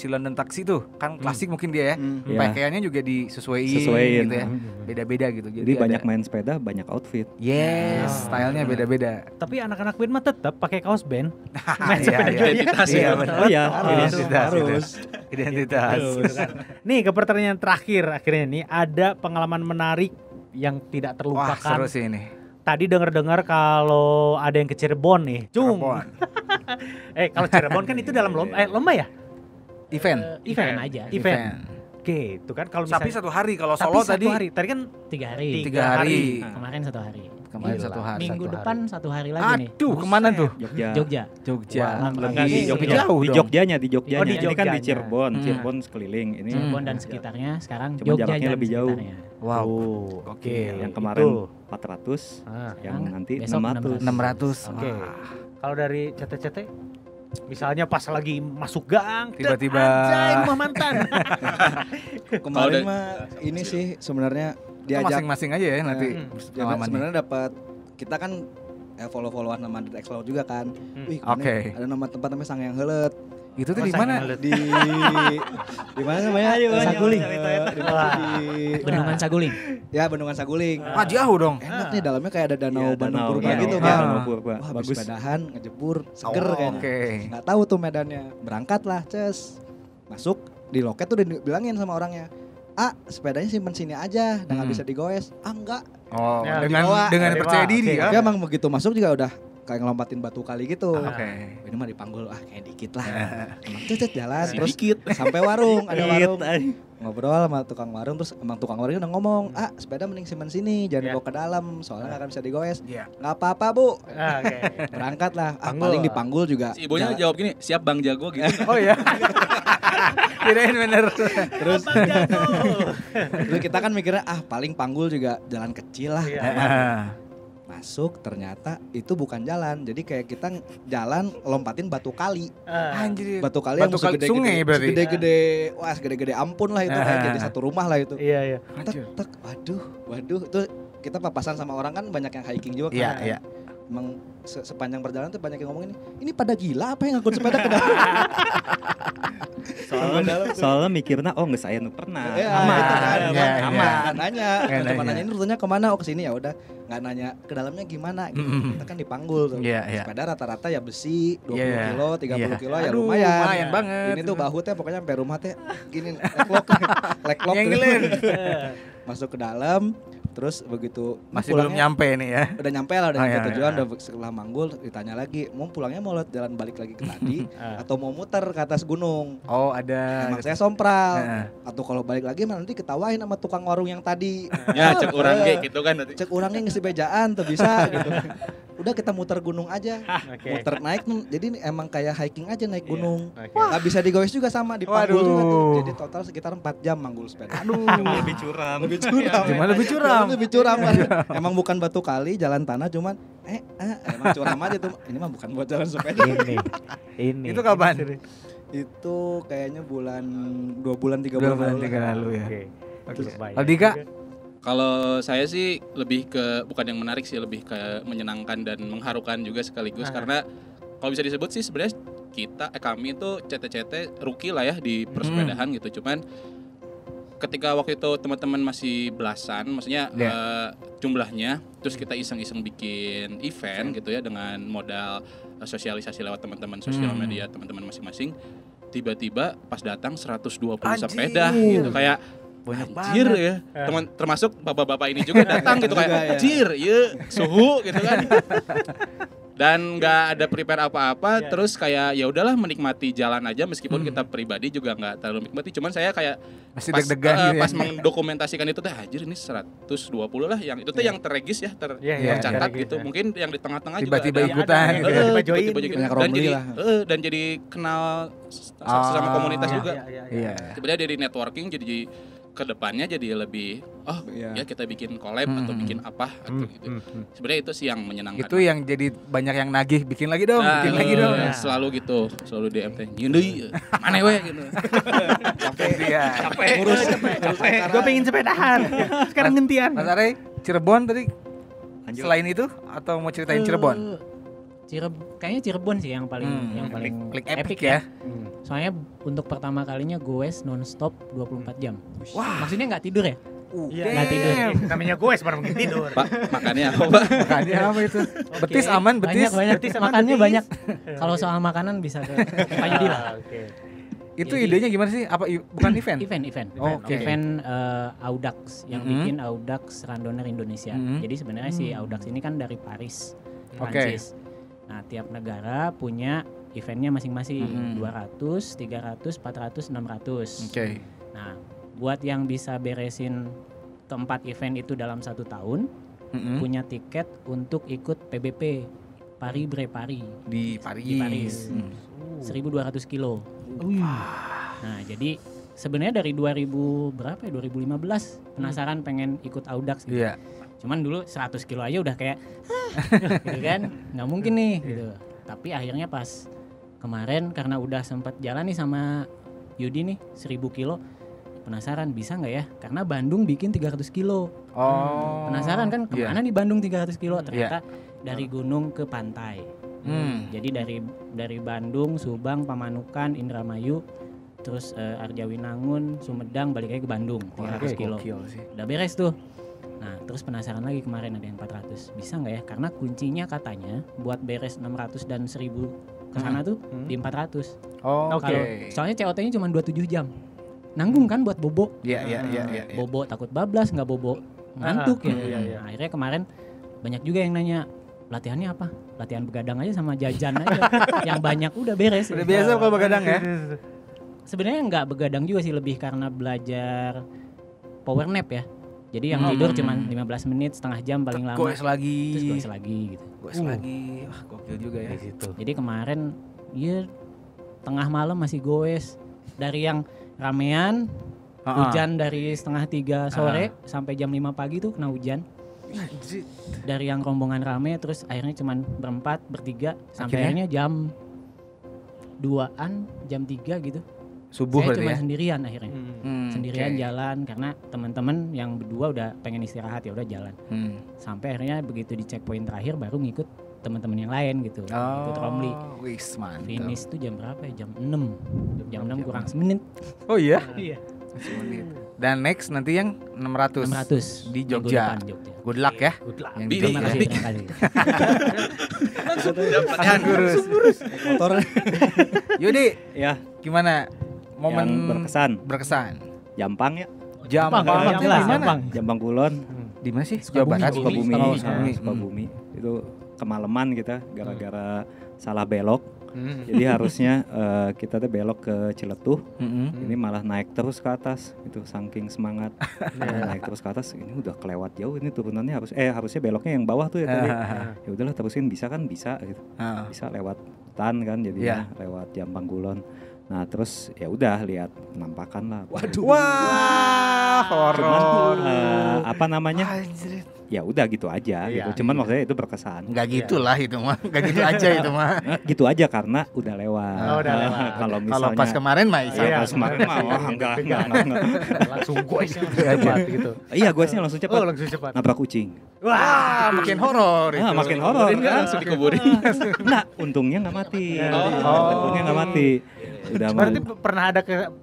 London Taxi tuh kan klasik mungkin dia ya. Iya. Pakaiannya juga disesuaiin Sesuaiin, gitu ya. Beda-beda gitu. Jadi ada- banyak main sepeda, banyak outfit. Yes, stylenya beda-beda. Tapi anak-anak band mah tetap pakai kaos band. Iya, iya. Identitas Iya, ya. benar. Oh iya, Identitas, harus. Identitas. Nih ke pertanyaan terakhir akhirnya nih ada pengalaman menarik yang tidak Wah, terlupakan. seru sih ini. Tadi dengar-dengar kalau ada yang ke Cirebon nih, Cung. Cirebon. Kalau Cirebon kan itu dalam lomba ya? Event. Event Event. Event. Oke, itu kan kalau Tapi misalnya satu hari kalau tapi solo satu tadi hari. Tadi kan 3 hari. 3 hari. Kemarin 1 hari. Kemarin Gila. 1 hari. Minggu satu depan 1 hari lagi nih. Aduh, kemana tuh? Jogja. Jogja. Jogja. Wah, Enggak, di Lebih Jogja. jauh Di dong. Jogjanya, di Jogjanya. Oh, di Ini kan di Jogjanya. Cirebon, Cirebon sekeliling. Ini Cirebon dan sekitarnya sekarang Cuma Jogja jaraknya dan lebih jauh. sekitarnya. Wow. Oke. yang kemarin itu. 400, Ah, yang Sekarang nanti besok 600. 600. Oke. Wah. Kalau dari CT-CT misalnya pas lagi masuk gang, Tiba-tiba. anjay rumah mantan. Kemarin Kalau mah ini sih sebenarnya Itu diajak masing-masing aja ya nanti ya, pengalamannya. sebenarnya dapat kita kan follow-followan nama The Explore juga kan. Wih, Oke. ada nama tempat namanya Sang yang Heuleut. Itu tuh Oh, di mana? Sang Di di mana namanya? Saguling. Di Bendungan Saguling. ya Bendungan Saguling. Ah, jauh dong. Enak nih dalamnya kayak ada danau Iya, Bandung danau, Purba iya, gitu iya, kan. danau Purba. Wah, habis Bagus. sepedahan, ngejebur, seger Oh, kayaknya. oke. Nggak tahu tuh medannya. Berangkat lah, Ces. Masuk di loket tuh udah dibilangin sama orangnya. Sepedanya simpen sini aja, udah nggak bisa digoes. Enggak. Oh, Ya, dengan dibawa. percaya diri ya. Tapi emang begitu masuk juga udah kayak ngelompatin batu kali gitu. Oke. Ini mah dipanggul, kayak dikit lah. Cet jalan, Si terus dikit. sampai warung, ada warung. Ay. Ngobrol sama tukang warung, terus emang tukang warungnya udah ngomong, sepeda mending simpen sini, jangan Iya. dibawa ke dalam, soalnya nggak akan bisa digoes. Iya. Nggak apa-apa bu, Ah, Oke. berangkat lah. Panggul. Paling dipanggul juga. Si ibunya jalan- jawab gini, siap Bang Jago gitu. Oh ya. Kirain bener. Terus kita kan mikirnya paling panggul juga jalan kecil lah. Iya. Masuk ternyata itu bukan jalan, jadi kayak kita jalan lompatin batu kali. Anjir. Batu kali Batu yang kali segede-gede, sungai berarti? segede-gede, wah segede-gede ampun lah itu kayak jadi satu rumah lah itu. Iya, iya. Tek, waduh, itu kita papasan sama orang kan banyak yang hiking juga kan. Iya, iya. emang sepanjang perjalanan tuh banyak yang ngomong ini pada gila apa yang ngangkut sepeda ke dalam. Soalnya mikirnya nggak saya pernah. Ya, aman. gitu kan. Iya, Aman. Nanya, cuma nanya. nanya ini rutenya kemana? Ke sini ya udah. Nggak nanya ke dalamnya gimana gitu. Kita kan dipanggul tuh. Iya. Sepeda rata-rata ya besi 20 Iya. kilo, 30 Iya. kilo ya Aduh, lumayan. lumayan banget. Ini tuh bahu teh pokoknya sampai rumah teh gini leklok. Nyengelin. Masuk ke dalam, terus begitu Masih belum nyampe nih ya. udah nyampe lah, udah Oh, nyampe iya, tujuan, iya. udah setelah manggul ditanya lagi, mau pulangnya mau lewat jalan balik lagi ke tadi atau mau muter ke atas gunung. Oh, ada. Emang saya sompral. Heeh. Atau kalau balik lagi nanti ketawain sama tukang warung yang tadi. Ya cek orang kayak gitu kan nanti. Cek orangnya ngisi bejaan tuh bisa gitu. Udah kita muter gunung aja. Oke. Muter naik jadi ini emang kayak hiking aja naik gunung. Oke. Nggak bisa digoes juga sama dipanggul Waduh. juga tuh. Jadi total sekitar 4 jam manggul sepeda. Aduh. Lebih curam. Lebih curam. Gimana lebih curam? Lebih curam kan. Emang bukan batu kali, jalan tanah cuman emang curam aja tuh. Ini mah bukan buat jalan sepeda. Ini. Itu kapan? Itu kayaknya 2 bulan 3 2 bulan bulan lalu. 3 lalu ya. Oke. Oke. Baik. Aldika? Kalau saya sih lebih ke bukan yang menarik sih, lebih ke menyenangkan dan mengharukan juga sekaligus karena kalau bisa disebut sih sebenarnya kami itu CT-CT rookie lah ya di persepedahan gitu. Cuman ketika waktu itu teman-teman masih belasan, maksudnya jumlahnya, terus kita iseng-iseng bikin event gitu ya dengan modal sosialisasi lewat teman-teman sosial media teman-teman masing-masing. Tiba-tiba pas datang 120 sepeda gitu kayak Banyak anjir banget. ya. Teman termasuk bapak-bapak ini juga datang gitu kayak Juga, ya. anjir, ya suhu gitu kan. Dan nggak ada prepare apa-apa, terus kayak ya udahlah menikmati jalan aja meskipun kita pribadi juga nggak terlalu menikmati. Cuman saya kayak Masih pas, deg-degan gitu ya. pas mendokumentasikan itu teh anjir ini 120 lah yang itu tuh yang terregis ya Iya, tercatat terregis, gitu. ya. Mungkin yang di tengah-tengah Tiba-tiba juga ada. ikutan gitu ya. Tiba-tiba join Tiba-tiba gitu. join. Banyak Dan orang beli jadi lah. dan jadi kenal sesama komunitas juga. Iya. Sebenarnya dari networking jadi ke depannya jadi lebih Iya. ya kita bikin collab atau bikin apa atau gitu. Sebenarnya itu sih yang menyenangkan. Itu yang jadi banyak yang nagih, bikin lagi dong, Nah, bikin lagi dong. Selalu gitu, selalu DM teh. Yundui, mana we gitu. Iya. Ngurus Gue pengen sepedahan. Sekarang gantian. Mas Are, Cirebon tadi Lanjut. selain itu atau mau ceritain Cirebon? Kayaknya Cirebon sih yang paling Klik epic ya. Soalnya untuk pertama kalinya goes nonstop 24 jam. Wah, maksudnya nggak tidur ya? Iya. Nggak tidur. Namanya gue sebenarnya mungkin tidur. Pak, makannya apa, Pak? Makanya apa itu? Betis aman, betis. Banyak. Betis sama Makannya betis. banyak. Kalau soal makanan bisa ke Pak Yudi lah. Oke. Itu Jadi- idenya gimana sih? Apa bukan event? Event. Oke. Event Audax yang bikin Audax Randonner Indonesia. Jadi sebenarnya si Audax ini kan dari Paris, Prancis. Nah, tiap negara punya eventnya masing-masing. 200, 300, 400, 600. Oke. Nah, buat yang bisa beresin keempat event itu dalam 1 tahun, punya tiket untuk ikut PBP Paris Bre Paris Di Paris. di Paris. 1.200 kilo. Nah, jadi sebenarnya dari 2015 penasaran pengen ikut Audax gitu. Iya. Cuman dulu 100 kilo aja udah kayak gitu kan, nggak mungkin nih gitu. Tapi akhirnya pas kemarin karena udah sempat jalan nih sama Yudi nih 1.000 kilo, penasaran bisa nggak ya? Karena Bandung bikin 300 kilo. Oh. Penasaran kan kemana nih Bandung 300 kilo? Ternyata Iya. dari gunung ke pantai. Jadi dari Bandung, Subang, Pamanukan, Indramayu, terus Arjawinangun, Sumedang, balik lagi ke Bandung 300 kilo. Gokil sih. Udah beres tuh. Nah, terus penasaran lagi kemarin ada yang 400. Bisa nggak ya? Karena kuncinya katanya buat beres 600 dan 1000 ke sana tuh di 400. Oh, oke. Kalau soalnya COT-nya cuma 27 jam. Nanggung kan buat bobo. Iya. Bobo takut bablas, nggak bobo ngantuk ya. iya. Nah, akhirnya kemarin banyak juga yang nanya, latihannya apa? Latihan begadang aja sama jajan aja. Yang banyak udah beres. Udah biasa kalau begadang ya. Sebenarnya nggak begadang juga sih, lebih karena belajar power nap ya. Jadi yang tidur cuma 15 menit, setengah jam paling lama. Goes lagi. Terus goes lagi gitu. Goes lagi. Wah, gokil juga ya. Jadi kemarin ya tengah malam masih goes. Dari yang ramean, hujan dari setengah 3 sore sampai jam 5 pagi tuh kena hujan. Dari yang rombongan rame terus akhirnya cuman berempat, bertiga sampai akhirnya jam 2-an, jam 3 gitu. Subuh Saya berarti cuma ya. sendirian akhirnya. Sendirian oke. jalan karena teman-teman yang berdua udah pengen istirahat ya udah jalan. Sampai akhirnya begitu di checkpoint terakhir baru ngikut teman-teman yang lain gitu. Ikut Romli. Wis mantap. Finish tuh jam berapa ya? Jam 6. Jam 6 kurang semenit. Oh iya. Iya. Dan next nanti yang 600 600 di minggu Jogja. depan, Jogja. Good luck ya. Good luck. Yang Di- di Terima Jogja. kasih, terima kasih. Langsung kurus. Motor. Yudi, Ya, gimana momen yang berkesan. berkesan? Jampang ya, Jampang Jampang, itu jelas, di mana? Jampang. Jampang Kulon, Di mana sih? Jawa Sukabumi. Barat. Sukabumi, Sukabumi. Sukabumi. Itu kemalaman kita gara-gara salah belok. Hmm. Jadi harusnya kita tuh belok ke Ciletuh. Mm-mm. Ini malah naik terus ke atas. Itu saking semangat. Naik terus ke atas. Ini udah kelewat jauh. Ini turunannya harusnya beloknya yang bawah tuh ya tadi. Ya udahlah terusin bisa kan bisa gitu. Ah. Bisa lewat hutan kan jadinya lewat Jampang Kulon. Nah terus ya udah lihat penampakan lah. Wah, horor. Apa namanya? Anjir. Ya udah gitu aja Iya, gitu. Cuman maksudnya itu berkesan. Enggak gitulah itu mah. Enggak gitu aja itu mah. Gitu aja karena udah lewat. Oh, udah lewat. Kalau Kalau misalnya pas kemarin mah Iya, iya. pas kemarin mah wah, enggak. Langsung gue cepat gitu. Iya, gue sih langsung cepat. Oh, langsung cepat. Nabrak kucing. Wah, makin horor itu. Makin horor Kuburin kan kan. langsung dikuburin. Nah, untungnya nggak mati. Oh. Untungnya nggak mati. Udah Berarti mau.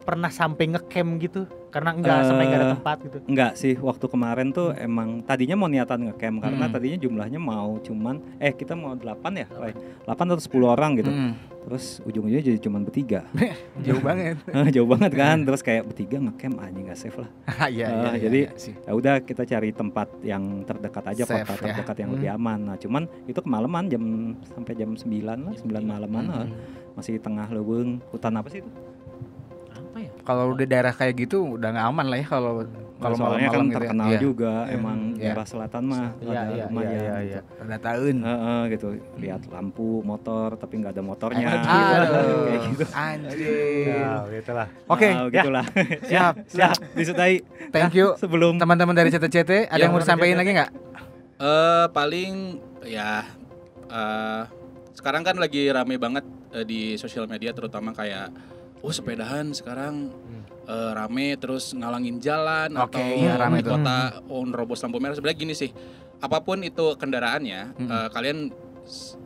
pernah sampai ngecamp gitu? Karena enggak sampai enggak ada tempat gitu. Enggak sih, waktu kemarin tuh emang tadinya mau niatan ngecamp karena tadinya jumlahnya mau cuman kita mau 8 ya, Ray? 8 atau 10 orang gitu. Terus ujung-ujungnya jadi cuman bertiga. Jauh banget. Jauh banget kan. Terus kayak bertiga ngecamp anjing enggak safe lah. Iya, Jadi sih. ya udah kita cari tempat yang terdekat aja, Safe, kota ya. terdekat yang lebih aman. Nah, cuman itu kemalaman sampai jam 9 lah, 9 malaman lah. Masih di tengah leuweung. Hutan apa sih itu? Apa ya? Kalau udah daerah kayak gitu udah nggak aman lah ya kalau Soalnya kan malam-malam gitu ya. terkenal Iya. juga emang Iya. daerah selatan mah ada lumayan gitu. Udah tahun. Gitu, lihat lampu motor tapi nggak ada motornya. Aduh, Kayak gitu. anjir. Ya, gitulah. Oke, Nah, gitulah. siap, siap. Disudahi. Thank you. Sebelum Teman-teman dari CTCT, ada yang mau disampaikan lagi nggak? Paling ya sekarang kan lagi rame banget di sosial media terutama kayak sepedahan sekarang rame terus ngalangin jalan Oke, atau iya, rame di tuh. kota nerobos lampu merah. Sebenarnya gini sih, apapun itu kendaraannya, kalian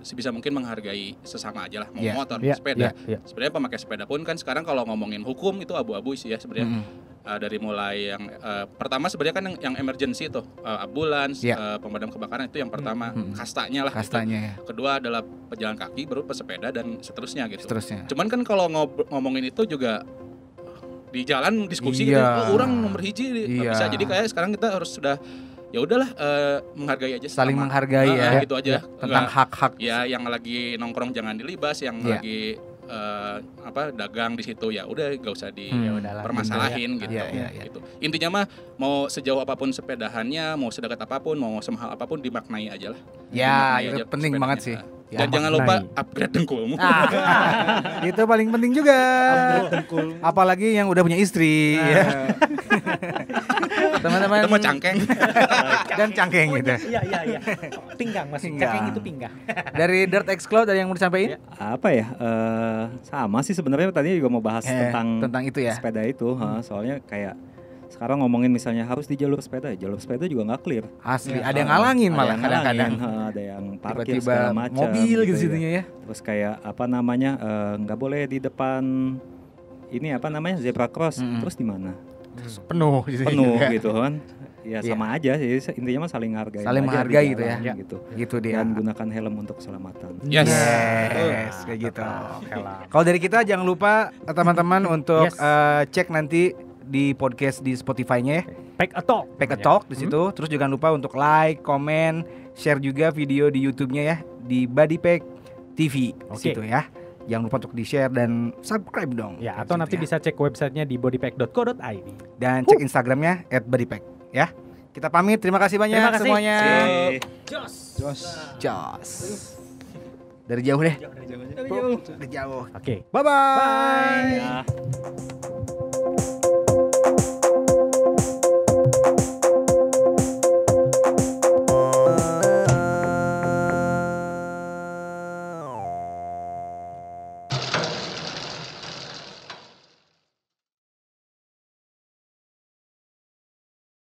sebisa mungkin menghargai sesama aja lah, mau Iya, motor, iya, sepeda. iya. Sebenarnya pemakai sepeda pun kan sekarang kalau ngomongin hukum itu abu-abu sih ya sebenarnya. Dari mulai yang pertama sebenarnya kan yang emergency tuh ambulans, Iya. pemadam kebakaran itu yang pertama kastanya lah. gitu. Kastanya ya. Kedua adalah pejalan kaki, baru pesepeda dan seterusnya gitu. Seterusnya. Cuman kan kalau ngomongin itu juga di jalan diskusi Iya. gitu, orang nomor hiji nggak Iya. bisa. Jadi kayak sekarang kita harus sudah ya udahlah menghargai aja Saling sesama. menghargai ya. Gitu aja. Tentang Nggak- hak-hak. ya yang lagi nongkrong jangan dilibas, yang Iya. lagi dagang di situ ya udah gak usah udahlah, dipermasalahin gitu. Iya, iya, iya. Gitu. Intinya mah mau sejauh apapun sepedahannya, mau sedekat apapun, mau semahal apapun dimaknai aja lah. Ya, Dimaknai itu aja penting sepedanya. banget sih. Ya, Dan jangan lupa maknai. upgrade dengkulmu. Itu paling penting juga. Apalagi yang udah punya istri ya. Teman-teman Kita mau cangkeng. dan cangkeng gitu. Iya, iya, iya. Pinggang masih. Pinggang. Cakeng itu pinggang. Dari Dirt X Cloud ada yang mau disampaikan? apa ya? Sama sih sebenarnya tadi juga mau bahas Tentang itu ya. sepeda itu. Soalnya kayak sekarang ngomongin misalnya harus di jalur sepeda juga nggak clear. Asli, ada yang ngalangin Ada malah yang kadang-kadang. ngalangin, ada yang parkir Tiba-tiba segala macam. mobil gitu ya. situnya ya. Terus kayak apa namanya nggak boleh di depan ini apa namanya zebra cross. Terus di mana? Penuh Penuh gitu kan. Ya Iya. sama aja sih intinya mah saling hargai. Saling aja di menghargai gitu jalan, ya. Gitu. Gitu dia. Dan gunakan helm untuk keselamatan. Yes. Yes, kayak gitu. Kalau dari kita jangan lupa teman-teman untuk Yes. cek nanti di podcast di Spotify-nya ya. Pack a talk. Pack a Talk di situ. Terus jangan lupa untuk like, komen, share juga video di YouTube-nya ya di Body Pack TV di Oke. situ ya. Jangan lupa untuk di-share dan subscribe dong. Ya, atau Di situ nanti ya. bisa cek websitenya di bodypack.co.id. Dan cek Instagramnya @bodypack ya. Kita pamit, terima kasih banyak Terima kasih. semuanya. Jos. Jos. Dari jauh deh. Dari jauh. Oke. Bye bye. Bye. Ya.